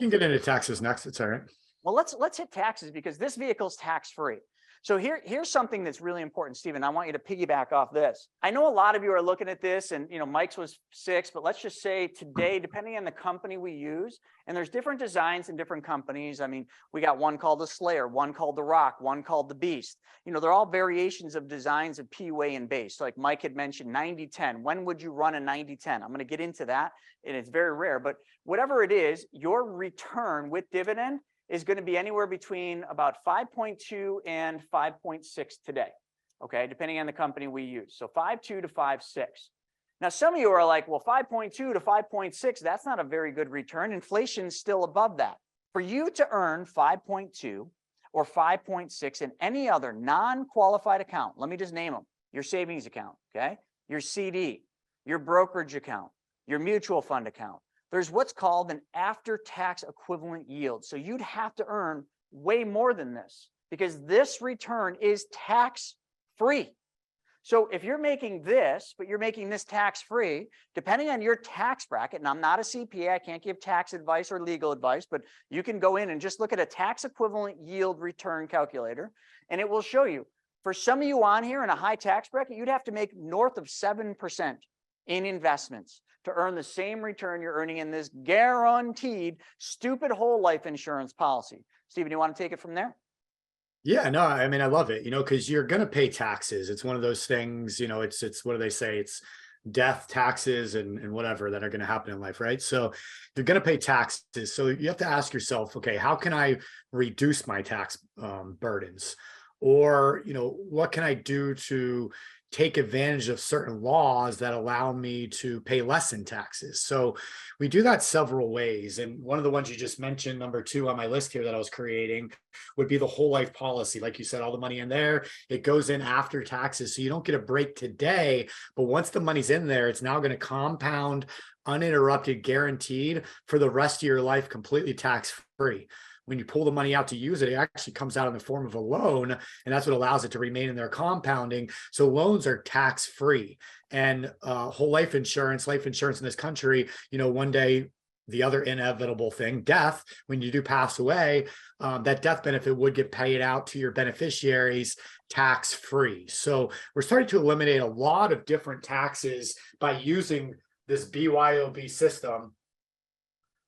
get into taxes next. It's all right.
Well, let's hit taxes because this vehicle's tax-free. So here's something that's really important, Stephen. I want you to piggyback off this. I know a lot of you are looking at this and, you know, Mike's was 6, but let's just say today, depending on the company we use, and there's different designs in different companies. I mean, we got one called the Slayer, one called the Rock, one called the Beast. You know, they're all variations of designs of PUA and base. Like Mike had mentioned 90-10. When would you run a 90-10? I'm going to get into that and it's very rare, but whatever it is, your return with dividend is going to be anywhere between about 5.2 and 5.6 today, okay, depending on the company we use. So 5.2 to 5.6. Now, some of you are like, well, 5.2 to 5.6, that's not a very good return. Inflation's still above that. For you to earn 5.2 or 5.6 in any other non-qualified account, let me just name them, your savings account, okay, your CD, your brokerage account, your mutual fund account, there's what's called an after-tax equivalent yield. So you'd have to earn way more than this because this return is tax-free. So if you're making this, but you're making this tax-free, depending on your tax bracket, and I'm not a CPA, I can't give tax advice or legal advice, but you can go in and just look at a tax equivalent yield return calculator, and it will show you. For some of you on here in a high tax bracket, you'd have to make north of 7% in investments to earn the same return you're earning in this guaranteed stupid whole life insurance policy. Stephen, you want to take it from there?
Yeah, no, I mean, I love it, you know, because you're going to pay taxes. It's one of those things, you know, it's what do they say? It's death, taxes, and whatever that are going to happen in life, right? So you're going to pay taxes. So you have to ask yourself, okay, how can I reduce my tax burdens? Or, you know, what can I do to take advantage of certain laws that allow me to pay less in taxes? So we do that several ways. And one of the ones you just mentioned, number 2 on my list here that I was creating, would be the whole life policy. Like you said, all the money in there, it goes in after taxes. So you don't get a break today, but once the money's in there, it's now going to compound uninterrupted, guaranteed for the rest of your life, completely tax-free. When you pull the money out to use it, it actually comes out in the form of a loan, and that's what allows it to remain in there compounding. So loans are tax-free, and whole life insurance in this country, you know, one day, the other inevitable thing, death, when you do pass away, that death benefit would get paid out to your beneficiaries tax-free. So we're starting to eliminate a lot of different taxes by using this BYOB system,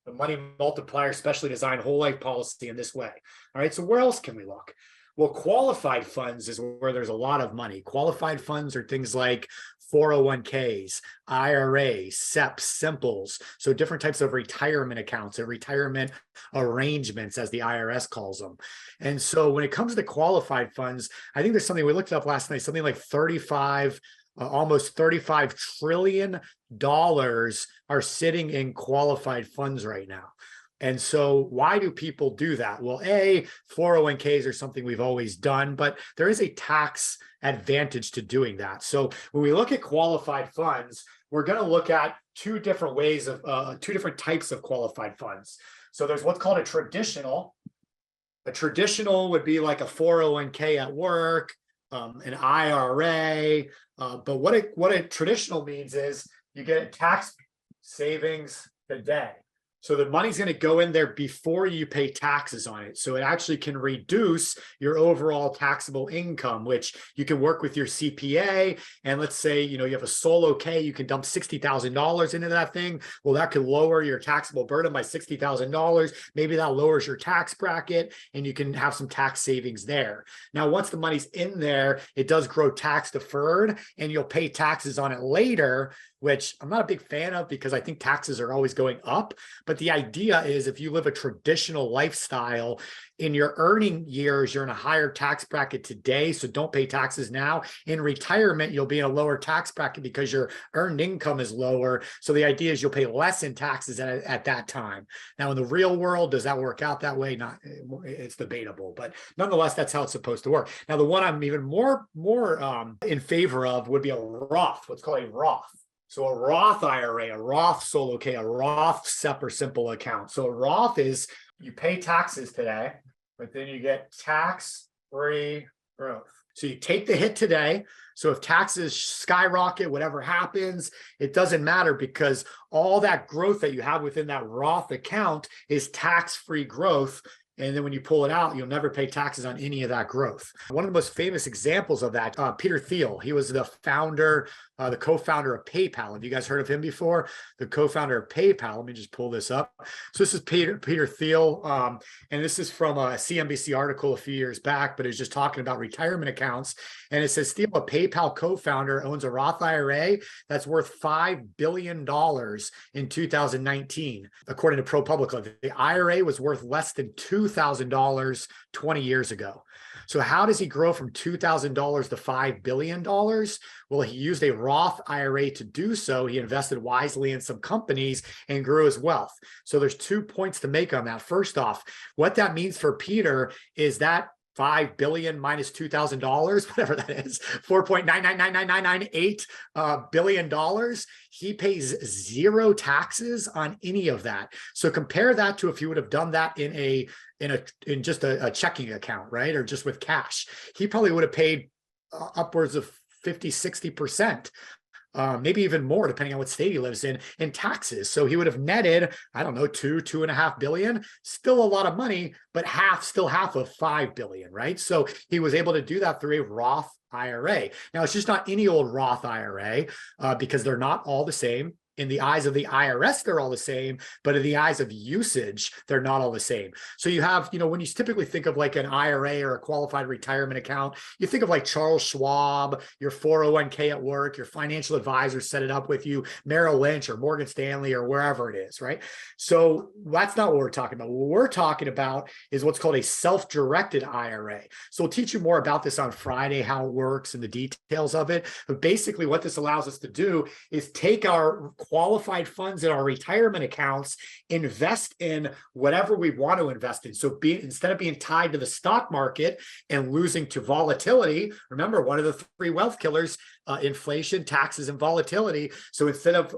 the money multiplier specially designed whole life policy in this way. All right, so where else can we look? Well, qualified funds is where there's a lot of money. Qualified funds are things like 401ks, IRAs, SEPs, simples. So different types of retirement accounts and retirement arrangements, as the IRS calls them. And so when it comes to qualified funds, I think there's something we looked up last night, something like almost $35 trillion are sitting in qualified funds right now. And so why do people do that? Well, 401ks are something we've always done, but there is a tax advantage to doing that. So when we look at qualified funds, we're going to look at two different types of qualified funds. So there's what's called a traditional. A traditional would be like a 401k at work, an IRA. But what a traditional means is you get a tax savings today. So the money's going to go in there before you pay taxes on it. So it actually can reduce your overall taxable income, which you can work with your CPA. And let's say, you know, you have a solo K, you can dump $60,000 into that thing. Well, that could lower your taxable burden by $60,000. Maybe that lowers your tax bracket and you can have some tax savings there. Now, once the money's in there, it does grow tax deferred and you'll pay taxes on it later, which I'm not a big fan of because I think taxes are always going up. But the idea is if you live a traditional lifestyle in your earning years, you're in a higher tax bracket today, so don't pay taxes now. In retirement, you'll be in a lower tax bracket because your earned income is lower. So the idea is you'll pay less in taxes at that time. Now, in the real world, does that work out that way? Not, it's debatable, but nonetheless, that's how it's supposed to work. Now, the one I'm even more in favor of would be a Roth, what's called a Roth. So a Roth IRA, a Roth solo K, a Roth SEP or simple account. So a Roth is you pay taxes today, but then you get tax-free growth. So you take the hit today. So if taxes skyrocket, whatever happens, it doesn't matter because all that growth that you have within that Roth account is tax-free growth. And then when you pull it out, you'll never pay taxes on any of that growth. One of the most famous examples of that, Peter Thiel, he was the founder, the co-founder of PayPal. Have you guys heard of him before? The co-founder of PayPal. Let me just pull this up. So this is Peter Thiel, and this is from a CNBC article a few years back, but it's just talking about retirement accounts. And it says Thiel, a PayPal co-founder, owns a Roth IRA that's worth $5 billion in 2019, according to ProPublica. The IRA was worth less than $2,000 20 years ago. So how does he grow from $2,000 to $5 billion? Well, he used a Roth IRA to do so. He invested wisely in some companies and grew his wealth. So there's 2 points to make on that. First off, what that means for Peter is that $5 billion minus $2,000, whatever that is, $4.9999998 billion. He pays zero taxes on any of that. So compare that to if you would have done that in just a checking account, right? Or just with cash. He probably would have paid upwards of 50, 60%. Maybe even more, depending on what state he lives in taxes. So he would have netted, I don't know, $2.5 billion, still a lot of money, but still half of $5 billion, right? So he was able to do that through a Roth IRA. Now, it's just not any old Roth IRA because they're not all the same. In the eyes of the IRS, they're all the same, but in the eyes of usage, they're not all the same. So you have, when you typically think of like an IRA or a qualified retirement account, you think of like Charles Schwab, your 401k at work, your financial advisor set it up with you, Merrill Lynch or Morgan Stanley or wherever it is, right? So that's not what we're talking about. What we're talking about is what's called a self-directed IRA. So we'll teach you more about this on Friday, how it works and the details of it. But basically what this allows us to do is take our qualified funds in our retirement accounts, invest in whatever we want to invest in. So instead of being tied to the stock market and losing to volatility, remember one of the 3 wealth killers, inflation, taxes, and volatility. So instead of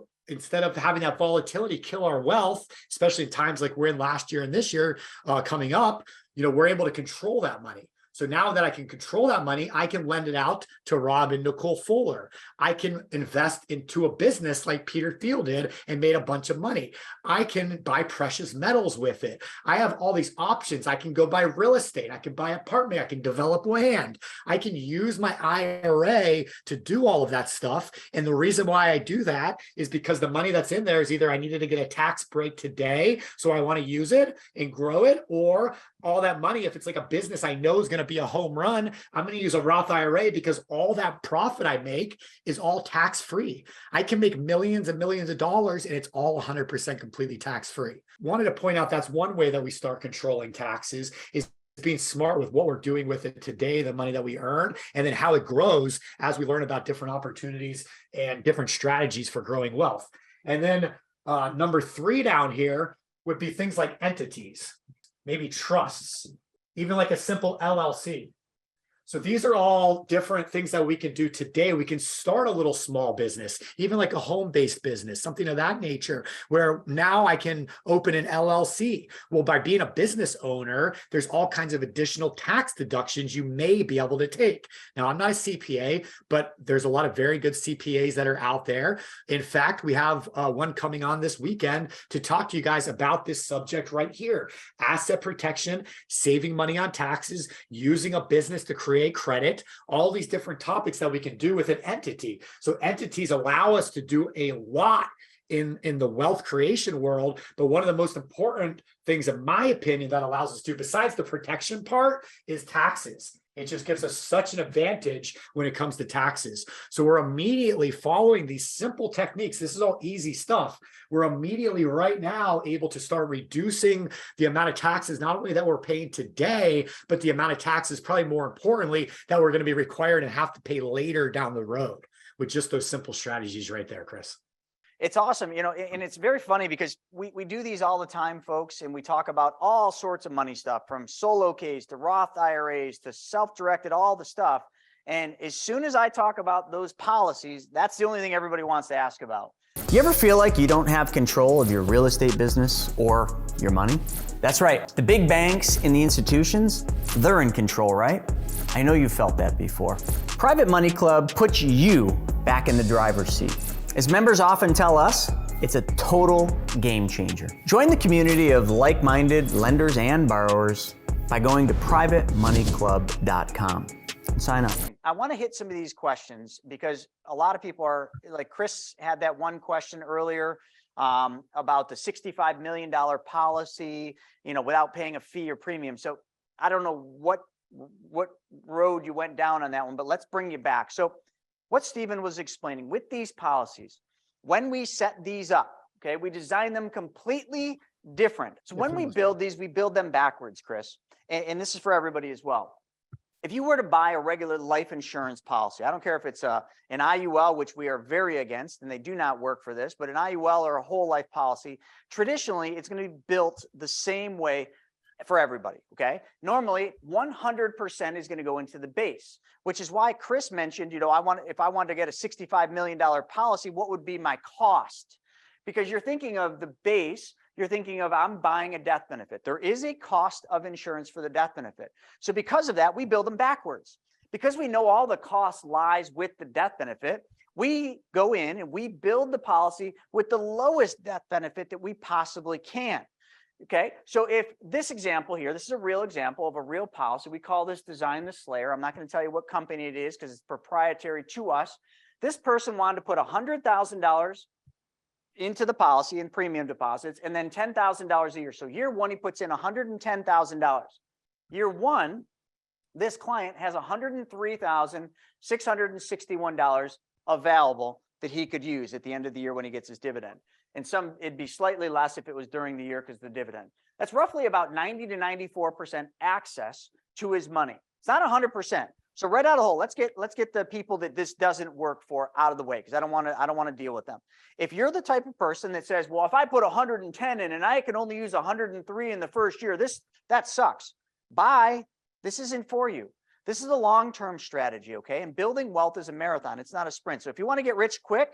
having that volatility kill our wealth, especially in times like we're in last year and this year coming up, we're able to control that money. So now that I can control that money, I can lend it out to Rob and Nicole Fuller. I can invest into a business like Peter Thiel did and made a bunch of money. I can buy precious metals with it. I have all these options. I can go buy real estate. I can buy apartment. I can develop land. I can use my IRA to do all of that stuff. And the reason why I do that is because the money that's in there is either I needed to get a tax break today, so I want to use it and grow it, or all that money, if it's like a business I know is going to be a home run, I'm going to use a Roth IRA because all that profit I make is all tax-free. I can make millions and millions of dollars and it's all 100% completely tax-free. Wanted to point out that's one way that we start controlling taxes is being smart with what we're doing with it today, the money that we earn, and then how it grows as we learn about different opportunities and different strategies for growing wealth. And then number 3 down here would be things like entities. Maybe trusts, even like a simple LLC. So these are all different things that we can do today. We can start a little small business, even like a home-based business, something of that nature, where now I can open an LLC. Well, by being a business owner, there's all kinds of additional tax deductions you may be able to take. Now, I'm not a CPA, but there's a lot of very good CPAs that are out there. In fact, we have one coming on this weekend to talk to you guys about this subject right here. Asset protection, saving money on taxes, using a business to create credit, all these different topics that we can do with an entity. So entities allow us to do a lot in the wealth creation world. But one of the most important things, in my opinion, that allows us to, besides the protection part, is taxes. It just gives us such an advantage when it comes to taxes. So we're immediately following these simple techniques. This is all easy stuff. We're immediately right now able to start reducing the amount of taxes, not only that we're paying today, but the amount of taxes, probably more importantly, that we're going to be required and have to pay later down the road with just those simple strategies right there, Chris.
It's awesome, and it's very funny because we do these all the time, folks, and we talk about all sorts of money stuff, from solo Ks to Roth IRAs to self-directed, all the stuff. And as soon as I talk about those policies, that's the only thing everybody wants to ask about. You ever feel like you don't have control of your real estate business or your money? That's right. The big banks and the institutions, they're in control, right? I know you felt that before. Private Money Club puts you back in the driver's seat. As members often tell us, it's a total game changer. Join the community of like-minded lenders and borrowers by going to privatemoneyclub.com and sign up. I want to hit some of these questions because a lot of people are, like Chris had that one question earlier about the $65 million policy, without paying a fee or premium. So I don't know what road you went down on that one, but let's bring you back. So what Stephen was explaining with these policies, when we set these up, okay, we design them completely different. So when we build these, we build them backwards, Chris, and this is for everybody as well. If you were to buy a regular life insurance policy, I don't care if it's an IUL, which we are very against, and they do not work for this, but an IUL or a whole life policy, traditionally, it's going to be built the same way for everybody, okay? Normally, 100% is going to go into the base, which is why Chris mentioned, if I wanted to get a $65 million policy, what would be my cost? Because you're thinking of the base, you're thinking of, I'm buying a death benefit. There is a cost of insurance for the death benefit. So because of that, we build them backwards. Because we know all the cost lies with the death benefit, we go in and we build the policy with the lowest death benefit that we possibly can. Okay, so if this example here, this is a real example of a real policy. We call this Design the Slayer. I'm not going to tell you what company it is because it's proprietary to us. This person wanted to put $100,000 into the policy in premium deposits and then $10,000 a year. So year one, he puts in $110,000. Year one, this client has $103,661 available that he could use at the end of the year when he gets his dividend. And it'd be slightly less if it was during the year because of the dividend. That's roughly about 90 to 94% access to his money. It's not 100%. So right out of the hole, let's get the people that this doesn't work for out of the way because I don't want to deal with them. If you're the type of person that says, well, if I put 110 in and I can only use 103 in the first year, that sucks. Bye. This isn't for you. This is a long-term strategy, okay? And building wealth is a marathon. It's not a sprint. So if you want to get rich quick,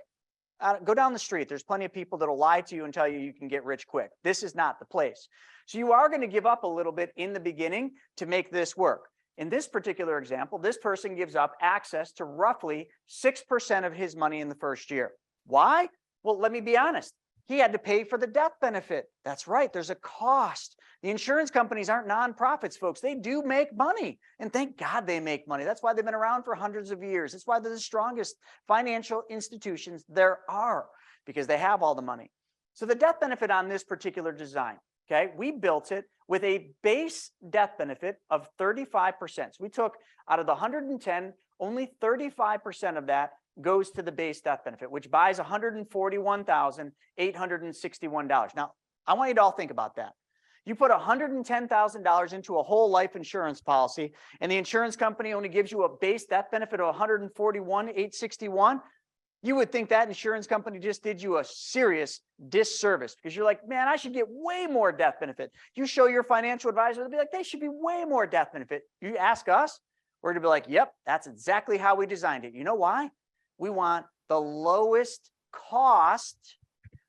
go down the street. There's plenty of people that'll lie to you and tell you you can get rich quick. This is not the place. So you are going to give up a little bit in the beginning to make this work. In this particular example, this person gives up access to roughly 6% of his money in the first year. Why? Well, let me be honest. He had to pay for the death benefit. That's right. There's a cost. The insurance companies aren't nonprofits, folks. They do make money. And thank God they make money. That's why they've been around for hundreds of years. That's why they're the strongest financial institutions there are, because they have all the money. So the death benefit on this particular design, okay, we built it with a base death benefit of 35%. So we took out of the 110, only 35% of that goes to the base death benefit, which buys $141,861. Now, I want you to all think about that. You put $110,000 into a whole life insurance policy, and the insurance company only gives you a base death benefit of $141,861. You would think that insurance company just did you a serious disservice because you're like, man, I should get way more death benefit. You show your financial advisor, they'll be like, they should be way more death benefit. You ask us, we're going to be like, yep, that's exactly how we designed it. You know why? We want the lowest cost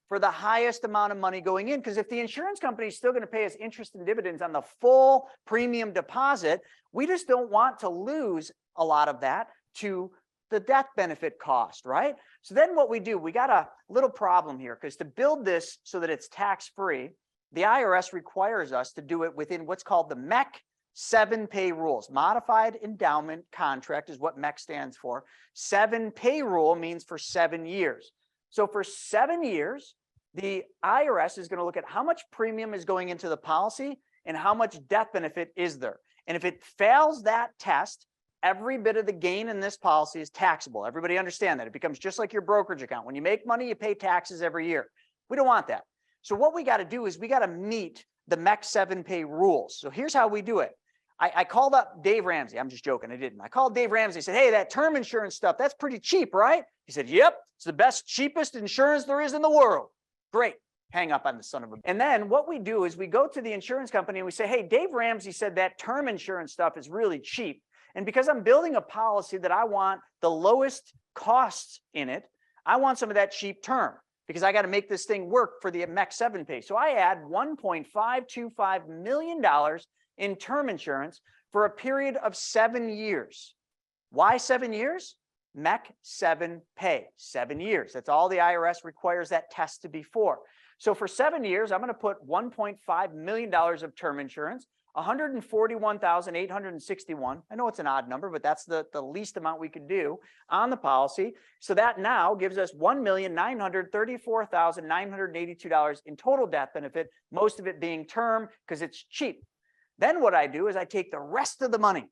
for the highest amount of money going in. Because if the insurance company is still going to pay us interest and dividends on the full premium deposit, we just don't want to lose a lot of that to the death benefit cost, right? So then what we do, we got a little problem here because to build this so that it's tax-free, the IRS requires us to do it within what's called the MEC 7-pay rules. Modified Endowment Contract is what MEC stands for. 7-pay rule means for 7 years. So for 7 years, the IRS is going to look at how much premium is going into the policy and how much death benefit is there. And if it fails that test, every bit of the gain in this policy is taxable. Everybody understand that. It becomes just like your brokerage account. When you make money, you pay taxes every year. We don't want that. So what we got to do is we got to meet the MEC 7-pay rules. So here's how we do it. I called up Dave Ramsey. I'm just joking. I didn't. I called Dave Ramsey. I said, hey, that term insurance stuff, that's pretty cheap, right? He said, yep, it's the best, cheapest insurance there is in the world. Great. Hang up on the son of a. And then what we do is we go to the insurance company and we say, hey, Dave Ramsey said that term insurance stuff is really cheap. And because I'm building a policy that I want the lowest costs in it, I want some of that cheap term because I got to make this thing work for the MEC 7 pay. So I add $1.525 million in term insurance for a period of 7 years. Why 7 years? MEC 7 pay, 7 years. That's all the IRS requires that test to be for. So for 7 years, I'm going to put $1.5 million of term insurance, $141,861. I know it's an odd number, but that's the least amount we could do on the policy. So that now gives us $1,934,982 in total death benefit, most of it being term because it's cheap. Then what I do is I take the rest of the money,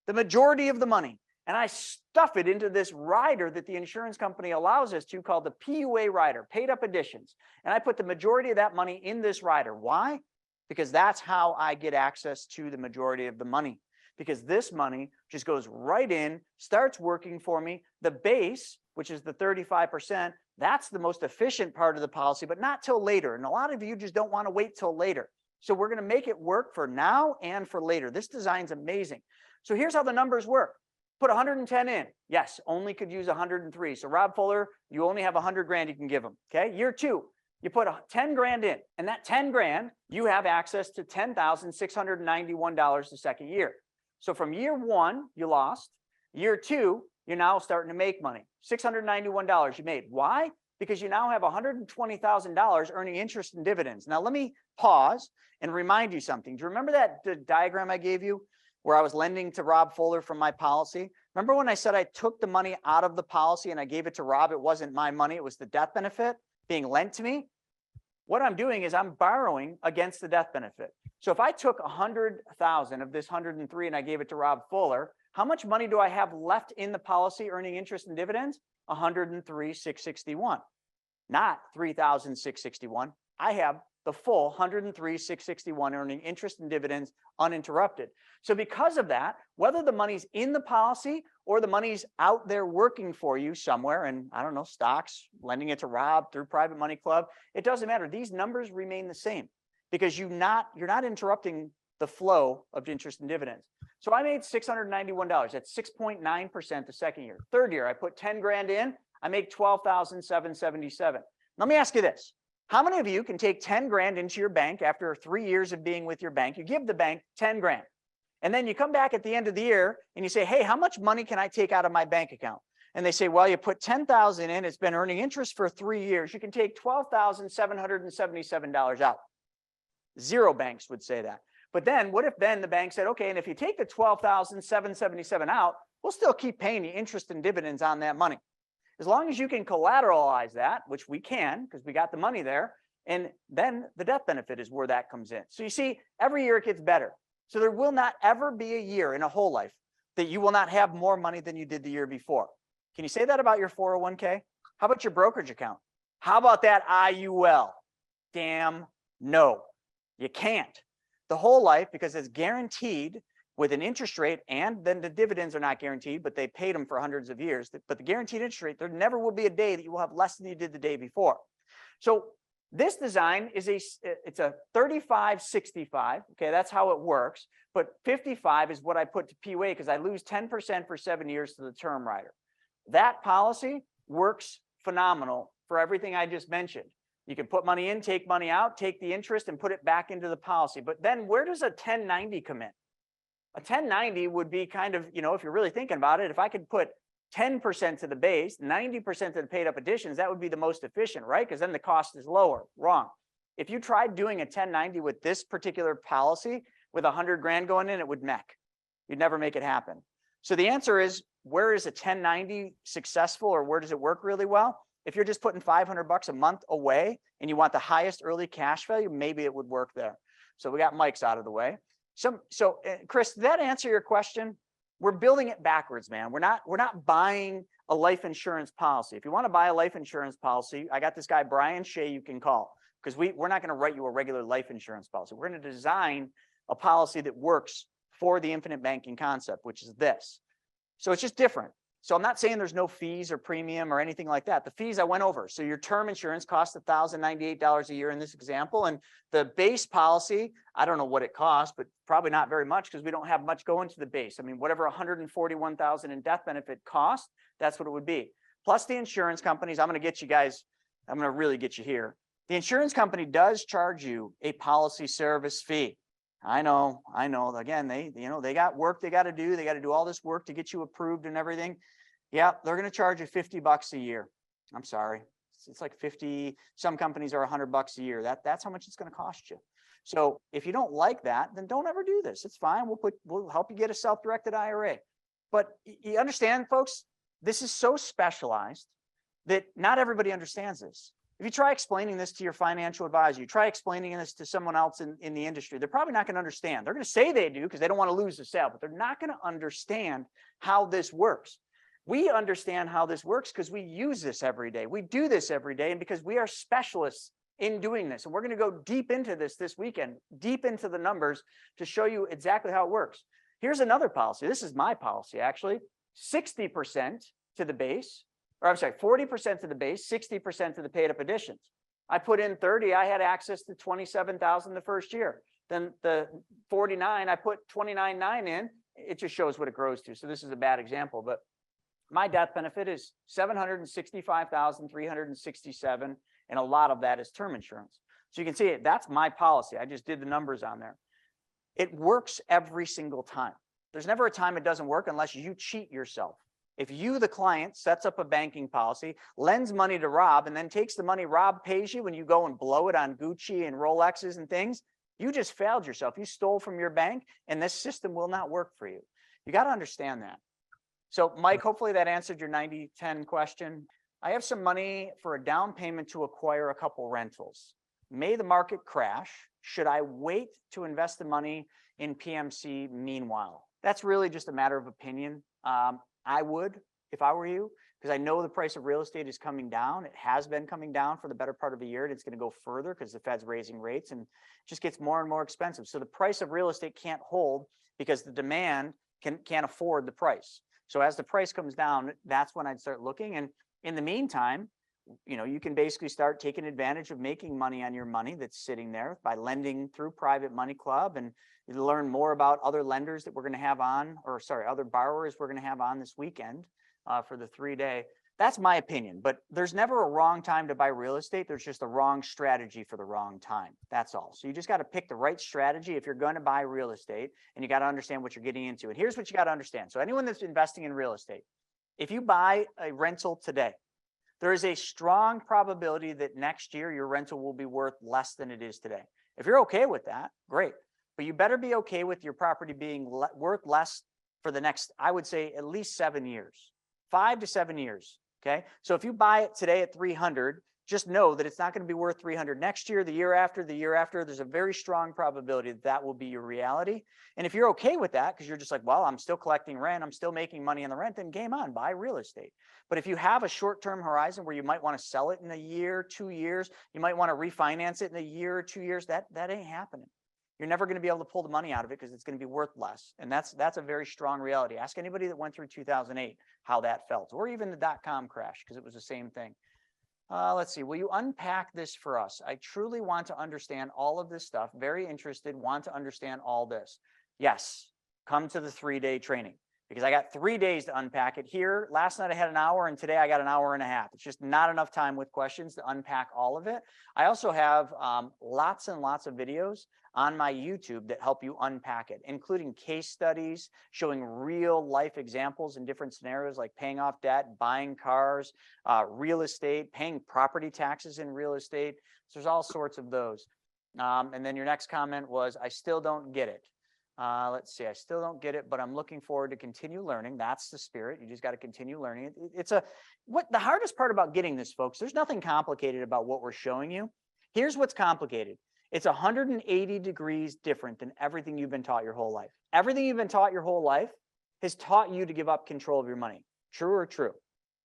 the majority of the money, and I stuff it into this rider that the insurance company allows us to called the PUA rider, paid up additions. And I put the majority of that money in this rider. Why? Because that's how I get access to the majority of the money. Because this money just goes right in, starts working for me. The base, which is the 35%, that's the most efficient part of the policy, but not till later. And a lot of you just don't want to wait till later. So we're going to make it work for now and for later. This design's amazing. So here's how the numbers work. Put 110 in. Yes, only could use 103. So Rob Fuller, you only have 100 grand you can give him. Okay. Year 2, you put 10 grand in, and that 10 grand, you have access to $10,691 the second year. So from year 1, you lost. Year 2, you're now starting to make money. $691 you made. Why? Because you now have $120,000 earning interest and dividends. Now let me pause and remind you something. Do you remember that diagram I gave you where I was lending to Rob Fuller from my policy? Remember when I said I took the money out of the policy and I gave it to Rob? It wasn't my money. It was the death benefit being lent to me. What I'm doing is I'm borrowing against the death benefit. So if I took 100,000 of this 103 and I gave it to Rob Fuller, how much money do I have left in the policy earning interest and dividends? 103,661, not 3,661. I have the full 103,661 earning interest and dividends uninterrupted. So because of that, whether the money's in the policy or the money's out there working for you somewhere, and I don't know, stocks, lending it to Rob through Private Money Club, it doesn't matter. These numbers remain the same because you're not interrupting the flow of interest and dividends. So I made $691. That's 6.9% the second year. Third year, I put 10 grand in. I make $12,777. Let me ask you this. How many of you can take 10 grand into your bank after 3 years of being with your bank? You give the bank 10 grand. And then you come back at the end of the year and you say, hey, how much money can I take out of my bank account? And they say, well, you put 10,000 in, it's been earning interest for 3 years. You can take $12,777 out. Zero banks would say that. But then what if then the bank said, okay, and if you take the $12,777 out, we'll still keep paying you interest and dividends on that money. As long as you can collateralize that, which we can, because we got the money there, and then the death benefit is where that comes in. So you see, every year it gets better. So there will not ever be a year in a whole life that you will not have more money than you did the year before. Can you say that about your 401k? How about your brokerage account? How about that IUL? Damn no, you can't. The whole life, because it's guaranteed with an interest rate, and then the dividends are not guaranteed, but they paid them for hundreds of years. But the guaranteed interest rate, there never will be a day that you will have less than you did the day before. So this design is it's a 35-65. Okay, that's how it works. But 55 is what I put to PUA because I lose 10% for 7 years to the term rider. That policy works phenomenal for everything I just mentioned. You can put money in, take money out, take the interest and put it back into the policy. But then where does a 1090 come in? A 1090 would be kind of, if you're really thinking about it, if I could put 10% to the base, 90% to the paid up additions, that would be the most efficient, right? Because then the cost is lower. Wrong. If you tried doing a 1090 with this particular policy with 100 grand going in, it would mech. You'd never make it happen. So the answer is, where is a 1090 successful, or where does it work really well? If you're just putting $500 a month away and you want the highest early cash value, maybe it would work there. So we got Mike's out of the way. So Chris, did that answer your question? We're building it backwards, man. We're not buying a life insurance policy. If you want to buy a life insurance policy, I got this guy, Brian Shea, you can call, because we're not going to write you a regular life insurance policy. We're going to design a policy that works for the infinite banking concept, which is this. So it's just different. So I'm not saying there's no fees or premium or anything like that. The fees I went over. So your term insurance costs $1,098 a year in this example. And the base policy, I don't know what it costs, but probably not very much because we don't have much going to the base. I mean, whatever 141,000 in death benefit cost, that's what it would be. Plus the insurance companies, I'm going to get you guys, I'm going to really get you here. The insurance company does charge you a policy service fee. I know. Again, they got work they got to do. They got to do all this work to get you approved and everything. Yeah, they're going to charge you $50 a year. I'm sorry. It's like 50. Some companies are $100 a year. That's how much it's going to cost you. So if you don't like that, then don't ever do this. It's fine. We'll help you get a self-directed IRA. But you understand, folks, this is so specialized that not everybody understands this. If you try explaining this to your financial advisor, you try explaining this to someone else in the industry, they're probably not going to understand. They're going to say they do because they don't want to lose the sale, but they're not going to understand how this works. We understand how this works because we use this every day. We do this every day, and because we are specialists in doing this. And we're going to go deep into this weekend, deep into the numbers to show you exactly how it works. Here's another policy. This is my policy, actually. 60% to the base. Or I'm sorry, 40% to the base, 60% to the paid up additions. I put in 30, I had access to 27,000 the first year. Then the 49, I put 29.9 in. It just shows what it grows to. So this is a bad example, but my death benefit is $765,367, and a lot of that is term insurance. So you can see it. That's my policy. I just did the numbers on there. It works every single time. There's never a time it doesn't work unless you cheat yourself. If you, the client, sets up a banking policy, lends money to Rob, and then takes the money Rob pays you when you go and blow it on Gucci and Rolexes and things, you just failed yourself. You stole from your bank, and this system will not work for you. You got to understand that. So, Mike, hopefully that answered your 90-10 question. I have some money for a down payment to acquire a couple rentals. May the market crash. Should I wait to invest the money in PMC meanwhile? That's really just a matter of opinion. I would, if I were you, because I know the price of real estate is coming down. It has been coming down for the better part of a year, and it's going to go further because the Fed's raising rates, and it just gets more and more expensive. So the price of real estate can't hold because the demand can't afford the price. So as the price comes down, that's when I'd start looking. And in the meantime, you can basically start taking advantage of making money on your money that's sitting there by lending through Private Money Club, and you learn more about other lenders that we're going to have on, other borrowers we're going to have on this weekend for the 3-day. That's my opinion, but there's never a wrong time to buy real estate. There's just a wrong strategy for the wrong time. That's all. So you just got to pick the right strategy if you're going to buy real estate, and you got to understand what you're getting into. And here's what you got to understand. So anyone that's investing in real estate, if you buy a rental today, there is a strong probability that next year your rental will be worth less than it is today. If you're okay with that, great. But you better be okay with your property being worth less for the next, I would say, at least 7 years, 5 to 7 years. Okay. So if you buy it today at 300, just know that it's not going to be worth 300 next year, the year after, there's a very strong probability that that will be your reality. And if you're okay with that, because you're just like, well, I'm still collecting rent, I'm still making money on the rent, then game on, buy real estate. But if you have a short-term horizon where you might want to sell it in a year, 2 years, you might want to refinance it in a year or 2 years, that ain't happening. You're never going to be able to pull the money out of it because it's going to be worth less. And that's a very strong reality. Ask anybody that went through 2008 how that felt, or even the dot-com crash, because it was the same thing. Let's see. Will you unpack this for us? I truly want to understand all of this stuff. Very interested, want to understand all this. Yes, come to the 3-day training, because I got 3 days to unpack it here. Last night I had an hour, and today I got an hour and a half. It's just not enough time with questions to unpack all of it. I also have lots and lots of videos on my YouTube that help you unpack it, including case studies showing real life examples in different scenarios, like paying off debt, buying cars, real estate, paying property taxes in real estate. So there's all sorts of those. And then your next comment was, I still don't get it. Let's see, I still don't get it, but I'm looking forward to continue learning. That's the spirit. You just got to continue learning. What the hardest part about getting this, folks, there's nothing complicated about what we're showing you. Here's what's complicated. It's 180 degrees different than everything you've been taught your whole life. Everything you've been taught your whole life has taught you to give up control of your money. True or true?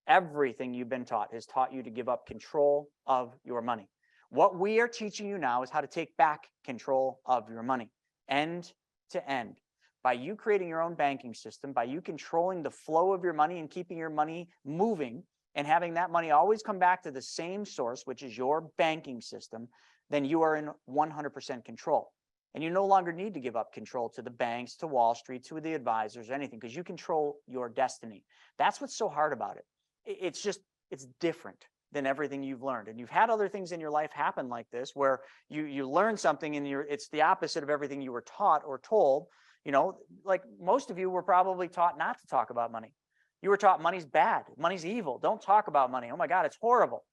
Everything you've been taught has taught you to give up control of your money. What we are teaching you now is how to take back control of your money, end to end. by you creating your own banking system, by you controlling the flow of your money and keeping your money moving and having that money always come back to the same source, which is your banking system, then you are in 100% control. And you no longer need to give up control to the banks, to Wall Street, to the advisors, or anything, because you control your destiny. That's what's so hard about it. It's just, it's different than everything you've learned. And you've had other things in your life happen like this, where you learn something and it's the opposite of everything you were taught or told. You know, like most of you were probably taught not to talk about money. You were taught money's bad, money's evil. Don't talk about money. Oh my God, it's horrible.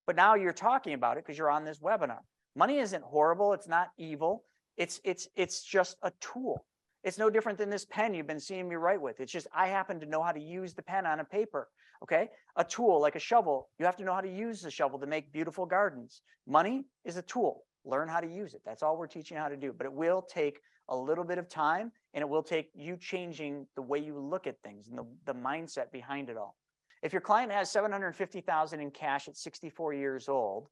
But now you're talking about it because you're on this webinar. Money isn't horrible. It's not evil. It's just a tool. It's no different than this pen you've been seeing me write with. It's just, I happen to know how to use the pen on a paper. Okay. A tool like a shovel. You have to know how to use the shovel to make beautiful gardens. Money is a tool. Learn how to use it. That's all we're teaching you how to do. But it will take a little bit of time, and it will take you changing the way you look at things and the mindset behind it all. If your client has $750,000 in cash at 64 years old,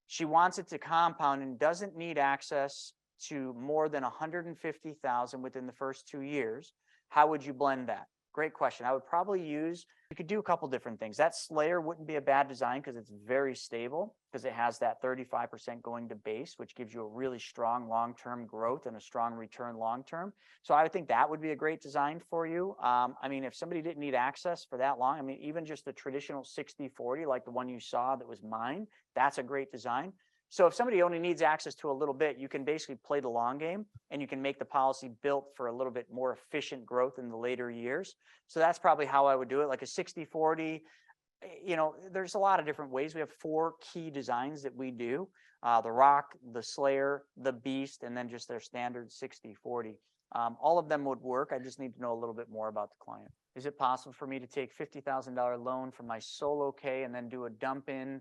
she wants it to compound and doesn't need access to more than 150,000 within the first 2 years, how would you blend that? Great question. I would probably use, you could do a couple different things. That Slayer wouldn't be a bad design because it's very stable, because it has that 35% going to base, which gives you a really strong long-term growth and a strong return long-term. So I would think that would be a great design for you. I mean, if somebody didn't need access for that long, I mean, even just the traditional 60-40, like the one you saw that was mine, that's a great design. So if somebody only needs access to a little bit, you can basically play the long game, and you can make the policy built for a little bit more efficient growth in the later years. So that's probably how I would do it. Like a 60-40, you know, there's a lot of different ways. We have 4 key designs that we do, the Rock, the Slayer, the Beast, and then just their standard 60-40. All of them would work. I just need to know a little bit more about the client. Is it possible for me to take $50,000 loan from my solo K and then do a dump in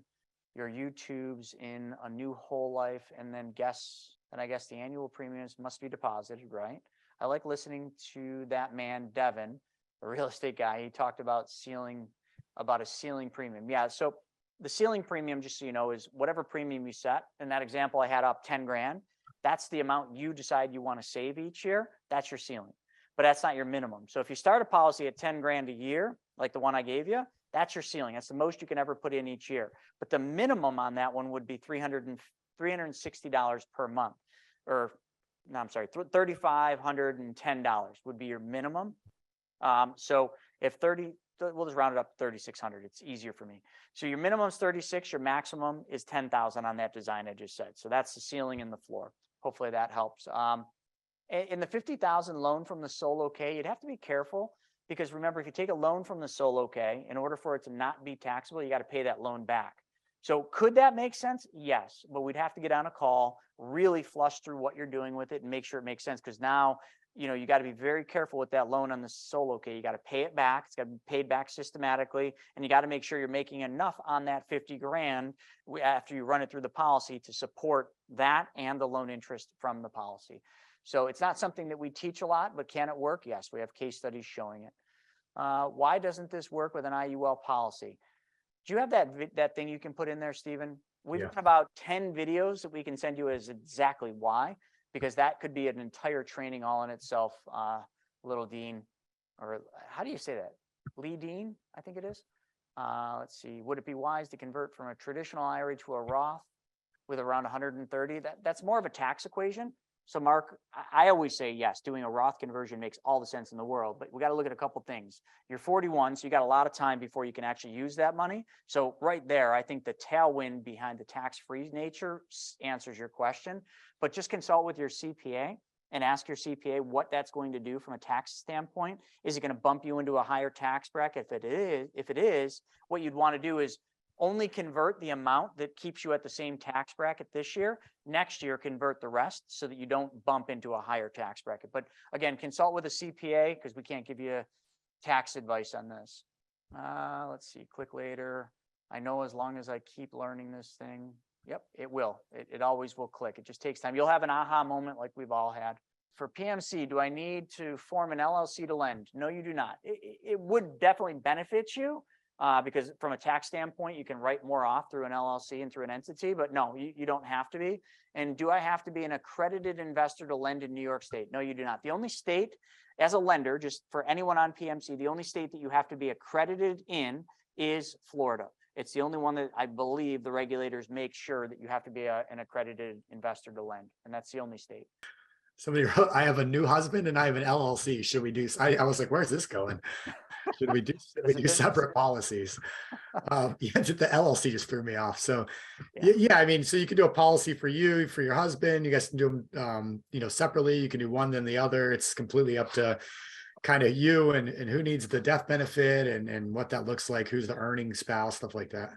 your YouTubes in a new whole life, and then I guess the annual premiums must be deposited, right? I like listening to that man, Devin, the real estate guy. He talked about a ceiling premium. Yeah, so the ceiling premium, just so you know, is whatever premium you set. In that example, I had up 10 grand. That's the amount you decide you want to save each year. That's your ceiling, but that's not your minimum. So if you start a policy at 10 grand a year, like the one I gave you, that's your ceiling. That's the most you can ever put in each year. But the minimum on that one would be $360 per month, or no, I'm sorry, $3,510 would be your minimum. So if we'll just round it up to 3,600. It's easier for me. So your minimum is 36. Your maximum is 10,000 on that design I just said. So that's the ceiling and the floor. Hopefully that helps. In the 50,000 loan from the solo K, you'd have to be careful. Because remember, if you take a loan from the solo K, in order for it to not be taxable, you got to pay that loan back. So could that make sense? Yes, but we'd have to get on a call, really flush through what you're doing with it and make sure it makes sense. Because now, you know, you got to be very careful with that loan on the solo K. You got to pay it back. It's got to be paid back systematically. And you got to make sure you're making enough on that 50 grand after you run it through the policy to support that and the loan interest from the policy. So it's not something that we teach a lot, but can it work? Yes, we have case studies showing it. Why doesn't this work with an IUL policy? Do you have that thing you can put in there, Stephen? We've got about 10 videos that we can send you as exactly why, because that could be an entire training all in itself. Little Dean, or how do you say that? Lee Dean, I think it is. Let's see. Would it be wise to convert from a traditional IRA to a Roth with around 130? That's more of a tax equation. So Mark, I always say yes, doing a Roth conversion makes all the sense in the world, but we got to look at a couple things. You're 41, so you got a lot of time before you can actually use that money. So right there, I think the tailwind behind the tax-free nature answers your question, but just consult with your CPA and ask your CPA what that's going to do from a tax standpoint. Is it going to bump you into a higher tax bracket? If it is, what you'd want to do is only convert the amount that keeps you at the same tax bracket this year. Next year, convert the rest so that you don't bump into a higher tax bracket. But again, consult with a CPA because we can't give you tax advice on this. Let's see, click later. I know as long as I keep learning this thing, yep, it will. It always will click. It just takes time. You'll have an aha moment like we've all had. For PMC, do I need to form an LLC to lend? No, you do not. It would definitely benefit you. because from a tax standpoint, you can write more off through an LLC and through an entity, but no, you don't have to be. And do I have to be an accredited investor to lend in New York State? No, you do not. The only state as a lender, just for anyone on PMC, the only state that you have to be accredited in is Florida. It's the only one that I believe the regulators make sure that you have to be an accredited investor to lend. And that's the only state.
Somebody wrote, I have a new husband and I have an LLC. Should we do, I was like, where's this going? Should we do separate policies? Yeah, the LLC just threw me off. So yeah, I mean, so you can do a policy for you, for your husband. You guys can do them, separately. You can do one then the other. It's completely up to kind of you and who needs the death benefit and what that looks like, who's the earning spouse, stuff like that.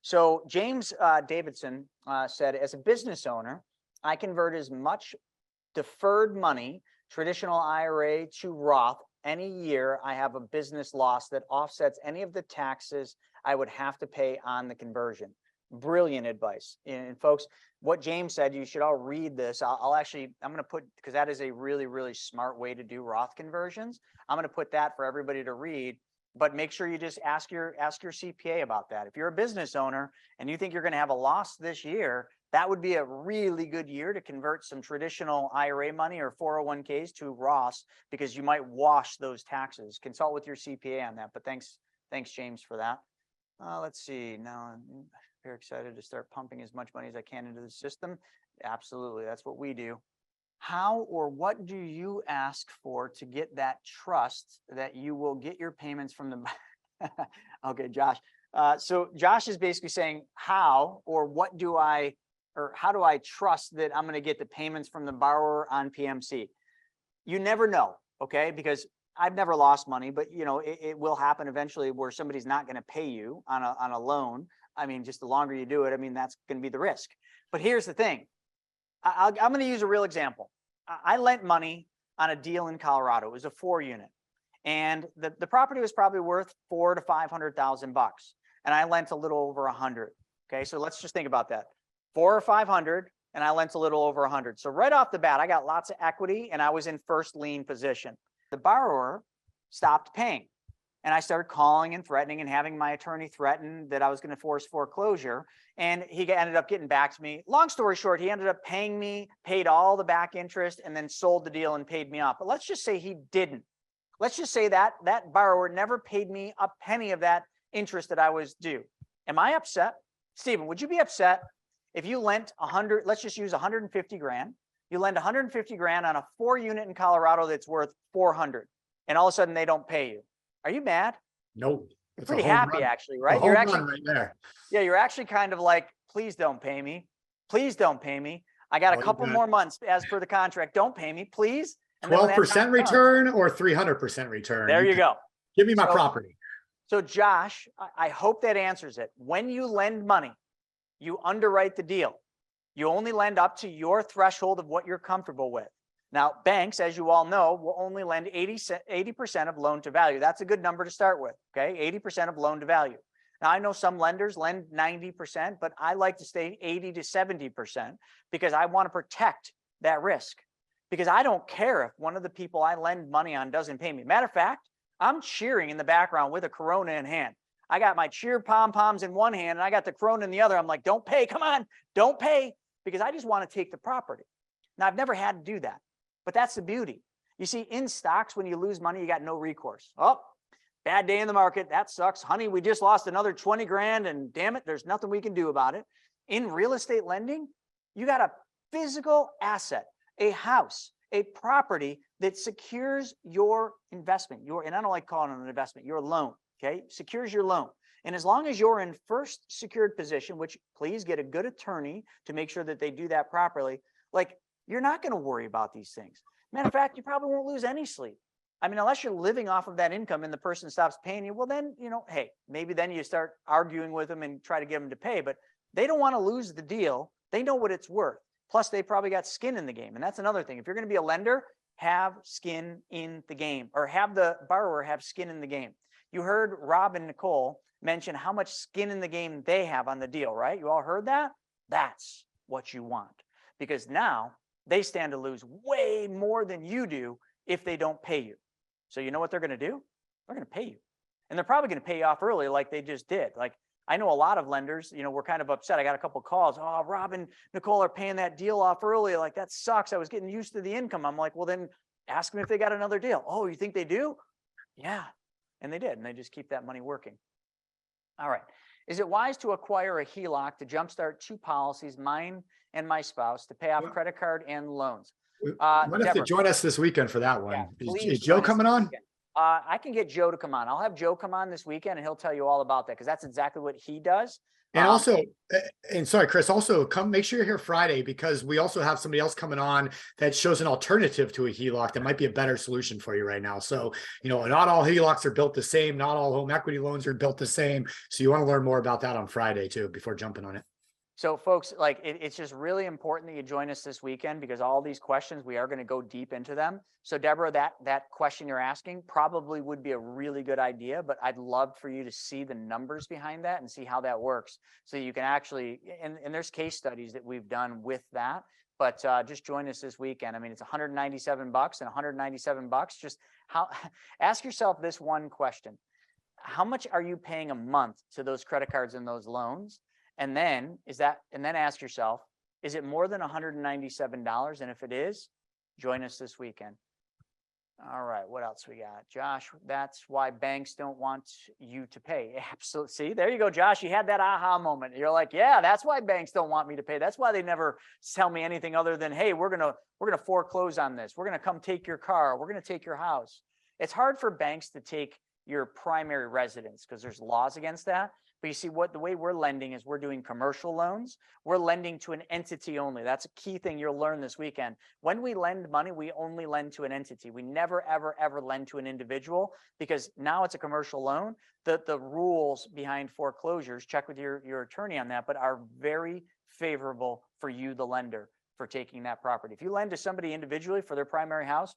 So James Davidson said, as a business owner, I convert as much deferred money, traditional IRA to Roth any year I have a business loss that offsets any of the taxes I would have to pay on the conversion. Brilliant advice. And folks, what James said, you should all read this. I'm going to put, because that is a really, really smart way to do Roth conversions. I'm going to put that for everybody to read, but make sure you just ask your CPA about that. If you're a business owner and you think you're going to have a loss this year, that would be a really good year to convert some traditional IRA money or 401ks to Roths, because you might wash those taxes. Consult with your CPA on that. But thanks, James, for that. Let's see. Now I'm very excited to start pumping as much money as I can into the system. Absolutely. That's what we do. How or what do you ask for to get that trust that you will get your payments from the okay, Josh. So Josh is basically saying how or what do I, or how do I trust that I'm going to get the payments from the borrower on PMC? You never know, okay? Because I've never lost money, but it will happen eventually where somebody's not going to pay you on a loan. I mean, just the longer you do it, I mean, that's going to be the risk. But here's the thing. I'm going to use a real example. I lent money on a deal in Colorado. It was a 4-unit, and the property was probably worth $400,000 to $500,000, and I lent a little over 100. Okay, so let's just think about that. 400 or 500, and I lent a little over 100. So right off the bat, I got lots of equity, and I was in first lien position. The borrower stopped paying, and I started calling and threatening and having my attorney threaten that I was going to force foreclosure. And he ended up getting back to me. Long story short, he ended up paying me, paid all the back interest, and then sold the deal and paid me off. But let's just say he didn't. Let's just say that borrower never paid me a penny of that interest that I was due. Am I upset? Stephen, would you be upset if you lent 100, let's just use 150 grand. You lend 150 grand on a 4-unit in Colorado that's worth 400, and all of a sudden they don't pay you. Are you mad?
Nope.
You're pretty happy, actually, right? You're actually
right there.
Yeah, you're actually kind of like, please don't pay me. Please don't pay me. I got a couple more months as per the contract. Don't pay me, please.
12% return or 300% return.
There you go.
Give me my property.
So Josh, I hope that answers it. When you lend money, you underwrite the deal. You only lend up to your threshold of what you're comfortable with. Now, banks, as you all know, will only lend 80% of loan to value. That's a good number to start with, okay? 80% of loan to value. Now, I know some lenders lend 90%, but I like to stay 80 to 70% because I want to protect that risk. Because I don't care if one of the people I lend money on doesn't pay me. Matter of fact, I'm cheering in the background with a Corona in hand. I got my cheer pom-poms in one hand and I got the Corona in the other. I'm like, don't pay, come on, don't pay, because I just want to take the property. Now, I've never had to do that. But that's the beauty. You see, in stocks, when you lose money, you got no recourse. Oh, bad day in the market. That sucks. Honey, we just lost another 20 grand and damn it, there's nothing we can do about it. In real estate lending, you got a physical asset, a house, a property that secures your investment. And I don't like calling it an investment, your loan, okay? Secures your loan. And as long as you're in first secured position, which please get a good attorney to make sure that they do that properly, like, you're not going to worry about these things. Matter of fact, you probably won't lose any sleep. I mean, unless you're living off of that income and the person stops paying you, well, then, hey, maybe then you start arguing with them and try to get them to pay, but they don't want to lose the deal. They know what it's worth. Plus, they probably got skin in the game. And that's another thing. If you're going to be a lender, have skin in the game, or have the borrower have skin in the game. You heard Rob and Nicole mention how much skin in the game they have on the deal, right? You all heard that? That's what you want, because now they stand to lose way more than you do if they don't pay you. So you know what they're going to do? They're going to pay you. and they're probably going to pay you off early like they just did. Like I know a lot of lenders, we're kind of upset. I got a couple of calls. Oh, Rob and Nicole are paying that deal off early. Like that sucks. I was getting used to the income. I'm like, well, then ask them if they got another deal. Oh, you think they do? Yeah. And they did. And they just keep that money working. All right. Is it wise to acquire a HELOC to jumpstart 2 policies, mine and my spouse, to pay off credit card and loans?
You might have to join us this weekend for that one. Is Joe coming on?
I can get Joe to come on. I'll have Joe come on this weekend and he'll tell you all about that because that's exactly what he does.
And also, and sorry, Chris, also make sure you're here Friday because we also have somebody else coming on that shows an alternative to a HELOC that might be a better solution for you right now. So, not all HELOCs are built the same. Not all home equity loans are built the same. So you want to learn more about that on Friday too, before jumping on it.
So folks, like it's just really important that you join us this weekend because all these questions, we are going to go deep into them. So Deborah, that question you're asking probably would be a really good idea, but I'd love for you to see the numbers behind that and see how that works. So you can actually, and there's case studies that we've done with that, but just join us this weekend. I mean, it's $197 and $197, just ask yourself this one question. How much are you paying a month to those credit cards and those loans? And then ask yourself, is it more than $197? And if it is, join us this weekend. All right, what else we got? Josh, that's why banks don't want you to pay. Absolutely. See, there you go, Josh. You had that aha moment. You're like, yeah, that's why banks don't want me to pay. That's why they never tell me anything other than, hey, we're gonna foreclose on this. We're gonna come take your car. We're gonna take your house. It's hard for banks to take your primary residence because there's laws against that. But you see the way we're lending is we're doing commercial loans. We're lending to an entity only. That's a key thing you'll learn this weekend. When we lend money, we only lend to an entity. We never, ever, ever lend to an individual because now it's a commercial loan. The rules behind foreclosures, check with your attorney on that, but are very favorable for you, the lender, for taking that property. If you lend to somebody individually for their primary house,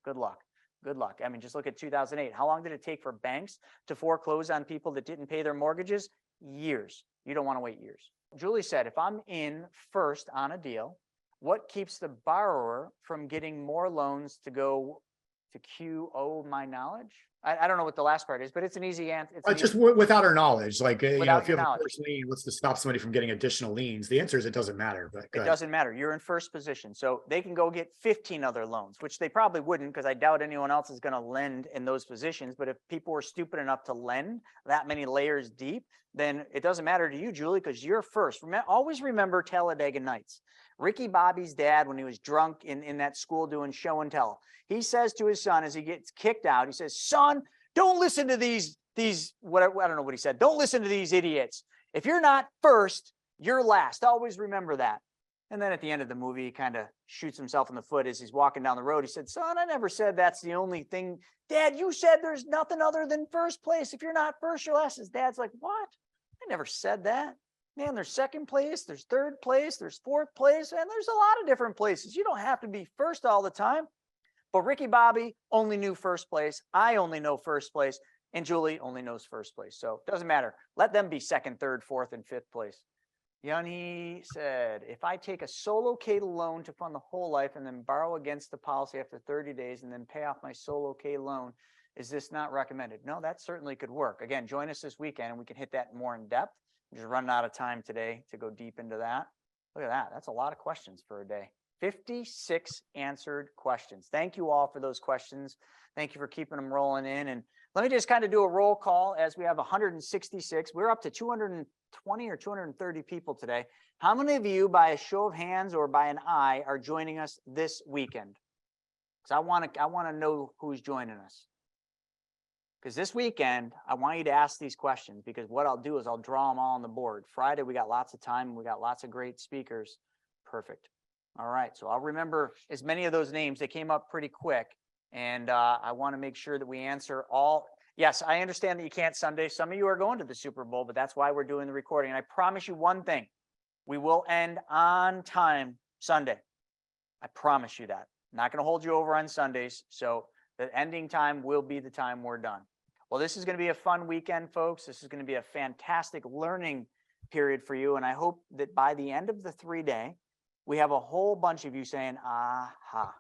good luck. Good luck. I mean, just look at 2008. How long did it take for banks to foreclose on people that didn't pay their mortgages? Years. You don't want to wait years. Julie said, if I'm in first on a deal, what keeps the borrower from getting more loans to go to QO my knowledge? I don't know what the last part is, but it's an easy answer.
Just without our knowledge, like if you have
knowledge.
a first lien, what's to stop somebody from getting additional liens? The answer is it doesn't matter. But
it doesn't matter. You're in first position, so they can go get 15 other loans, which they probably wouldn't, because I doubt anyone else is going to lend in those positions. But if people were stupid enough to lend that many layers deep, then it doesn't matter to you, Julie, because you're first. Always remember Talladega Nights. Ricky Bobby's dad, when he was drunk in that school doing show and tell, he says to his son as he gets kicked out, he says, "Son, don't listen to these whatever, I don't know what he said. Don't listen to these idiots. If you're not first, you're last. Always remember that." And then at the end of the movie, he kind of shoots himself in the foot as he's walking down the road. He said, "Son, I never said that's the only thing. Dad, you said there's nothing other than first place. If you're not first, you're last." His dad's like, "What? I never said that. Man, there's second place, there's third place, there's fourth place, and there's a lot of different places. You don't have to be first all the time." But Ricky Bobby only knew first place. I only know first place. And Julie only knows first place. So it doesn't matter. Let them be second, third, fourth, and fifth place. Yanni said, if I take a solo K loan to fund the whole life and then borrow against the policy after 30 days and then pay off my solo K loan, is this not recommended? No, that certainly could work. Again, join us this weekend and we can hit that more in depth. I'm just running out of time today to go deep into that. Look at that. That's a lot of questions for a day. 56 answered questions. Thank you all for those questions. Thank you for keeping them rolling in. And let me just kind of do a roll call as we have 166. We're up to 220 or 230 people today. How many of you, by a show of hands or by an eye, are joining us this weekend? Because I want to know who's joining us. Because this weekend, I want you to ask these questions, because what I'll do is I'll draw them all on the board. Friday, we got lots of time. We got lots of great speakers. Perfect. All right. So I'll remember as many of those names. They came up pretty quick. And I want to make sure that we answer all. Yes, I understand that you can't Sunday. Some of you are going to the Super Bowl, but that's why we're doing the recording. And I promise you one thing. We will end on time Sunday. I promise you that. I'm not going to hold you over on Sundays. So the ending time will be the time we're done. Well, this is going to be a fun weekend, folks. This is going to be a fantastic learning period for you. And I hope that by the end of the 3-day, we have a whole bunch of you saying, aha,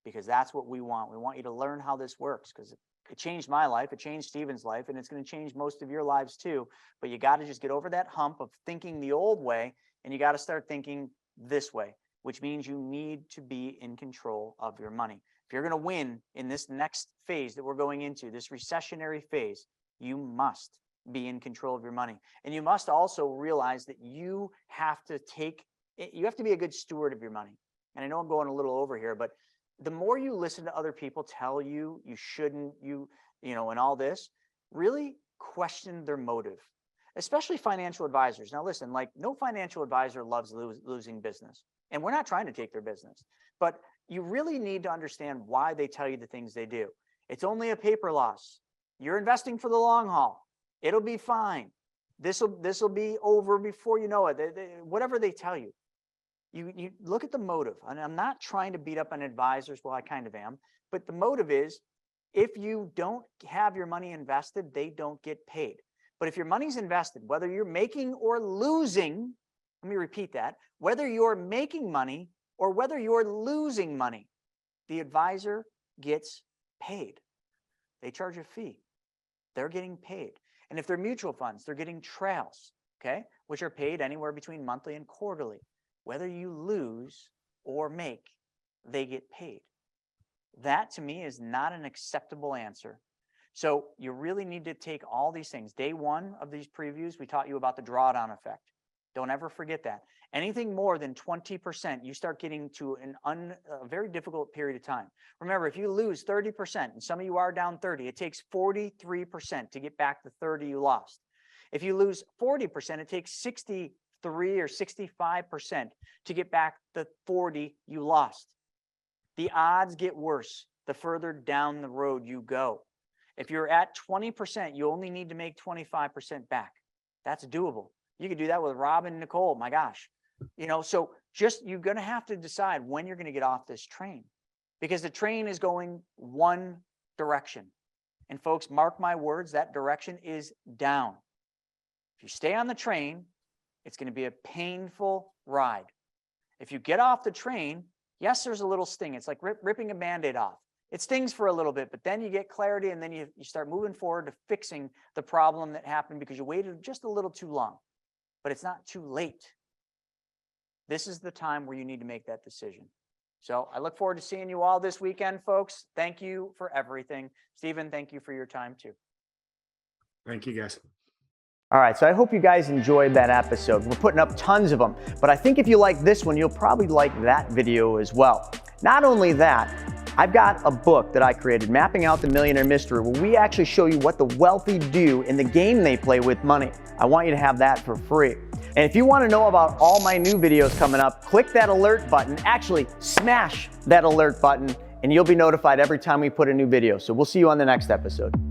because that's what we want. We want you to learn how this works, because It changed my life. It changed Steven's life, and it's going to change most of your lives too. But you got to just get over that hump of thinking the old way, and you got to start thinking this way, which means you need to be in control of your money. If you're going to win in this next phase that we're going into, this recessionary phase, you must be in control of your money. And you must also realize that you have to be a good steward of your money. And I know I'm going a little over here, but the more you listen to other people tell you shouldn't, and all this, really question their motive, especially financial advisors. Now, listen, like no financial advisor loves losing business, and we're not trying to take their business, but you really need to understand why they tell you the things they do. It's only a paper loss. You're investing for the long haul. It'll be fine. This will be over before you know it. Whatever they tell you. You look at the motive, and I'm not trying to beat up on advisors. Well, I kind of am, but the motive is if you don't have your money invested, they don't get paid. But if your money's invested, whether you're making or losing, let me repeat that, whether you're making money or whether you're losing money, the advisor gets paid. They charge a fee. They're getting paid. And if they're mutual funds, they're getting trails, okay, which are paid anywhere between monthly and quarterly. Whether you lose or make, they get paid. That to me is not an acceptable answer. So you really need to take all these things. Day one of these previews, we taught you about the drawdown effect. Don't ever forget that. Anything more than 20%, you start getting to a very difficult period of time. Remember, if you lose 30%, and some of you are down 30, it takes 43% to get back the 30 you lost. If you lose 40%, it takes 63 or 65% to get back the 40 you lost. The odds get worse the further down the road you go. If you're at 20%, you only need to make 25% back. That's doable. You could do that with Rob and Nicole. My gosh. So just you're going to have to decide when you're going to get off this train, because the train is going one direction. And folks, mark my words, that direction is down. If you stay on the train, it's going to be a painful ride. If you get off the train, yes, there's a little sting. It's like ripping a Band-Aid off. It stings for a little bit, but then you get clarity, and then you start moving forward to fixing the problem that happened because you waited just a little too long. But it's not too late. This is the time where you need to make that decision. So I look forward to seeing you all this weekend, folks. Thank you for everything. Stephen, thank you for your time too.
Thank you, guys.
All right, so I hope you guys enjoyed that episode. We're putting up tons of them, but I think if you like this one, you'll probably like that video as well. Not only that, I've got a book that I created, Mapping Out the Millionaire Mystery, where we actually show you what the wealthy do in the game they play with money. I want you to have that for free. And if you want to know about all my new videos coming up, click that alert button. Actually, smash that alert button, and you'll be notified every time we put a new video. So we'll see you on the next episode.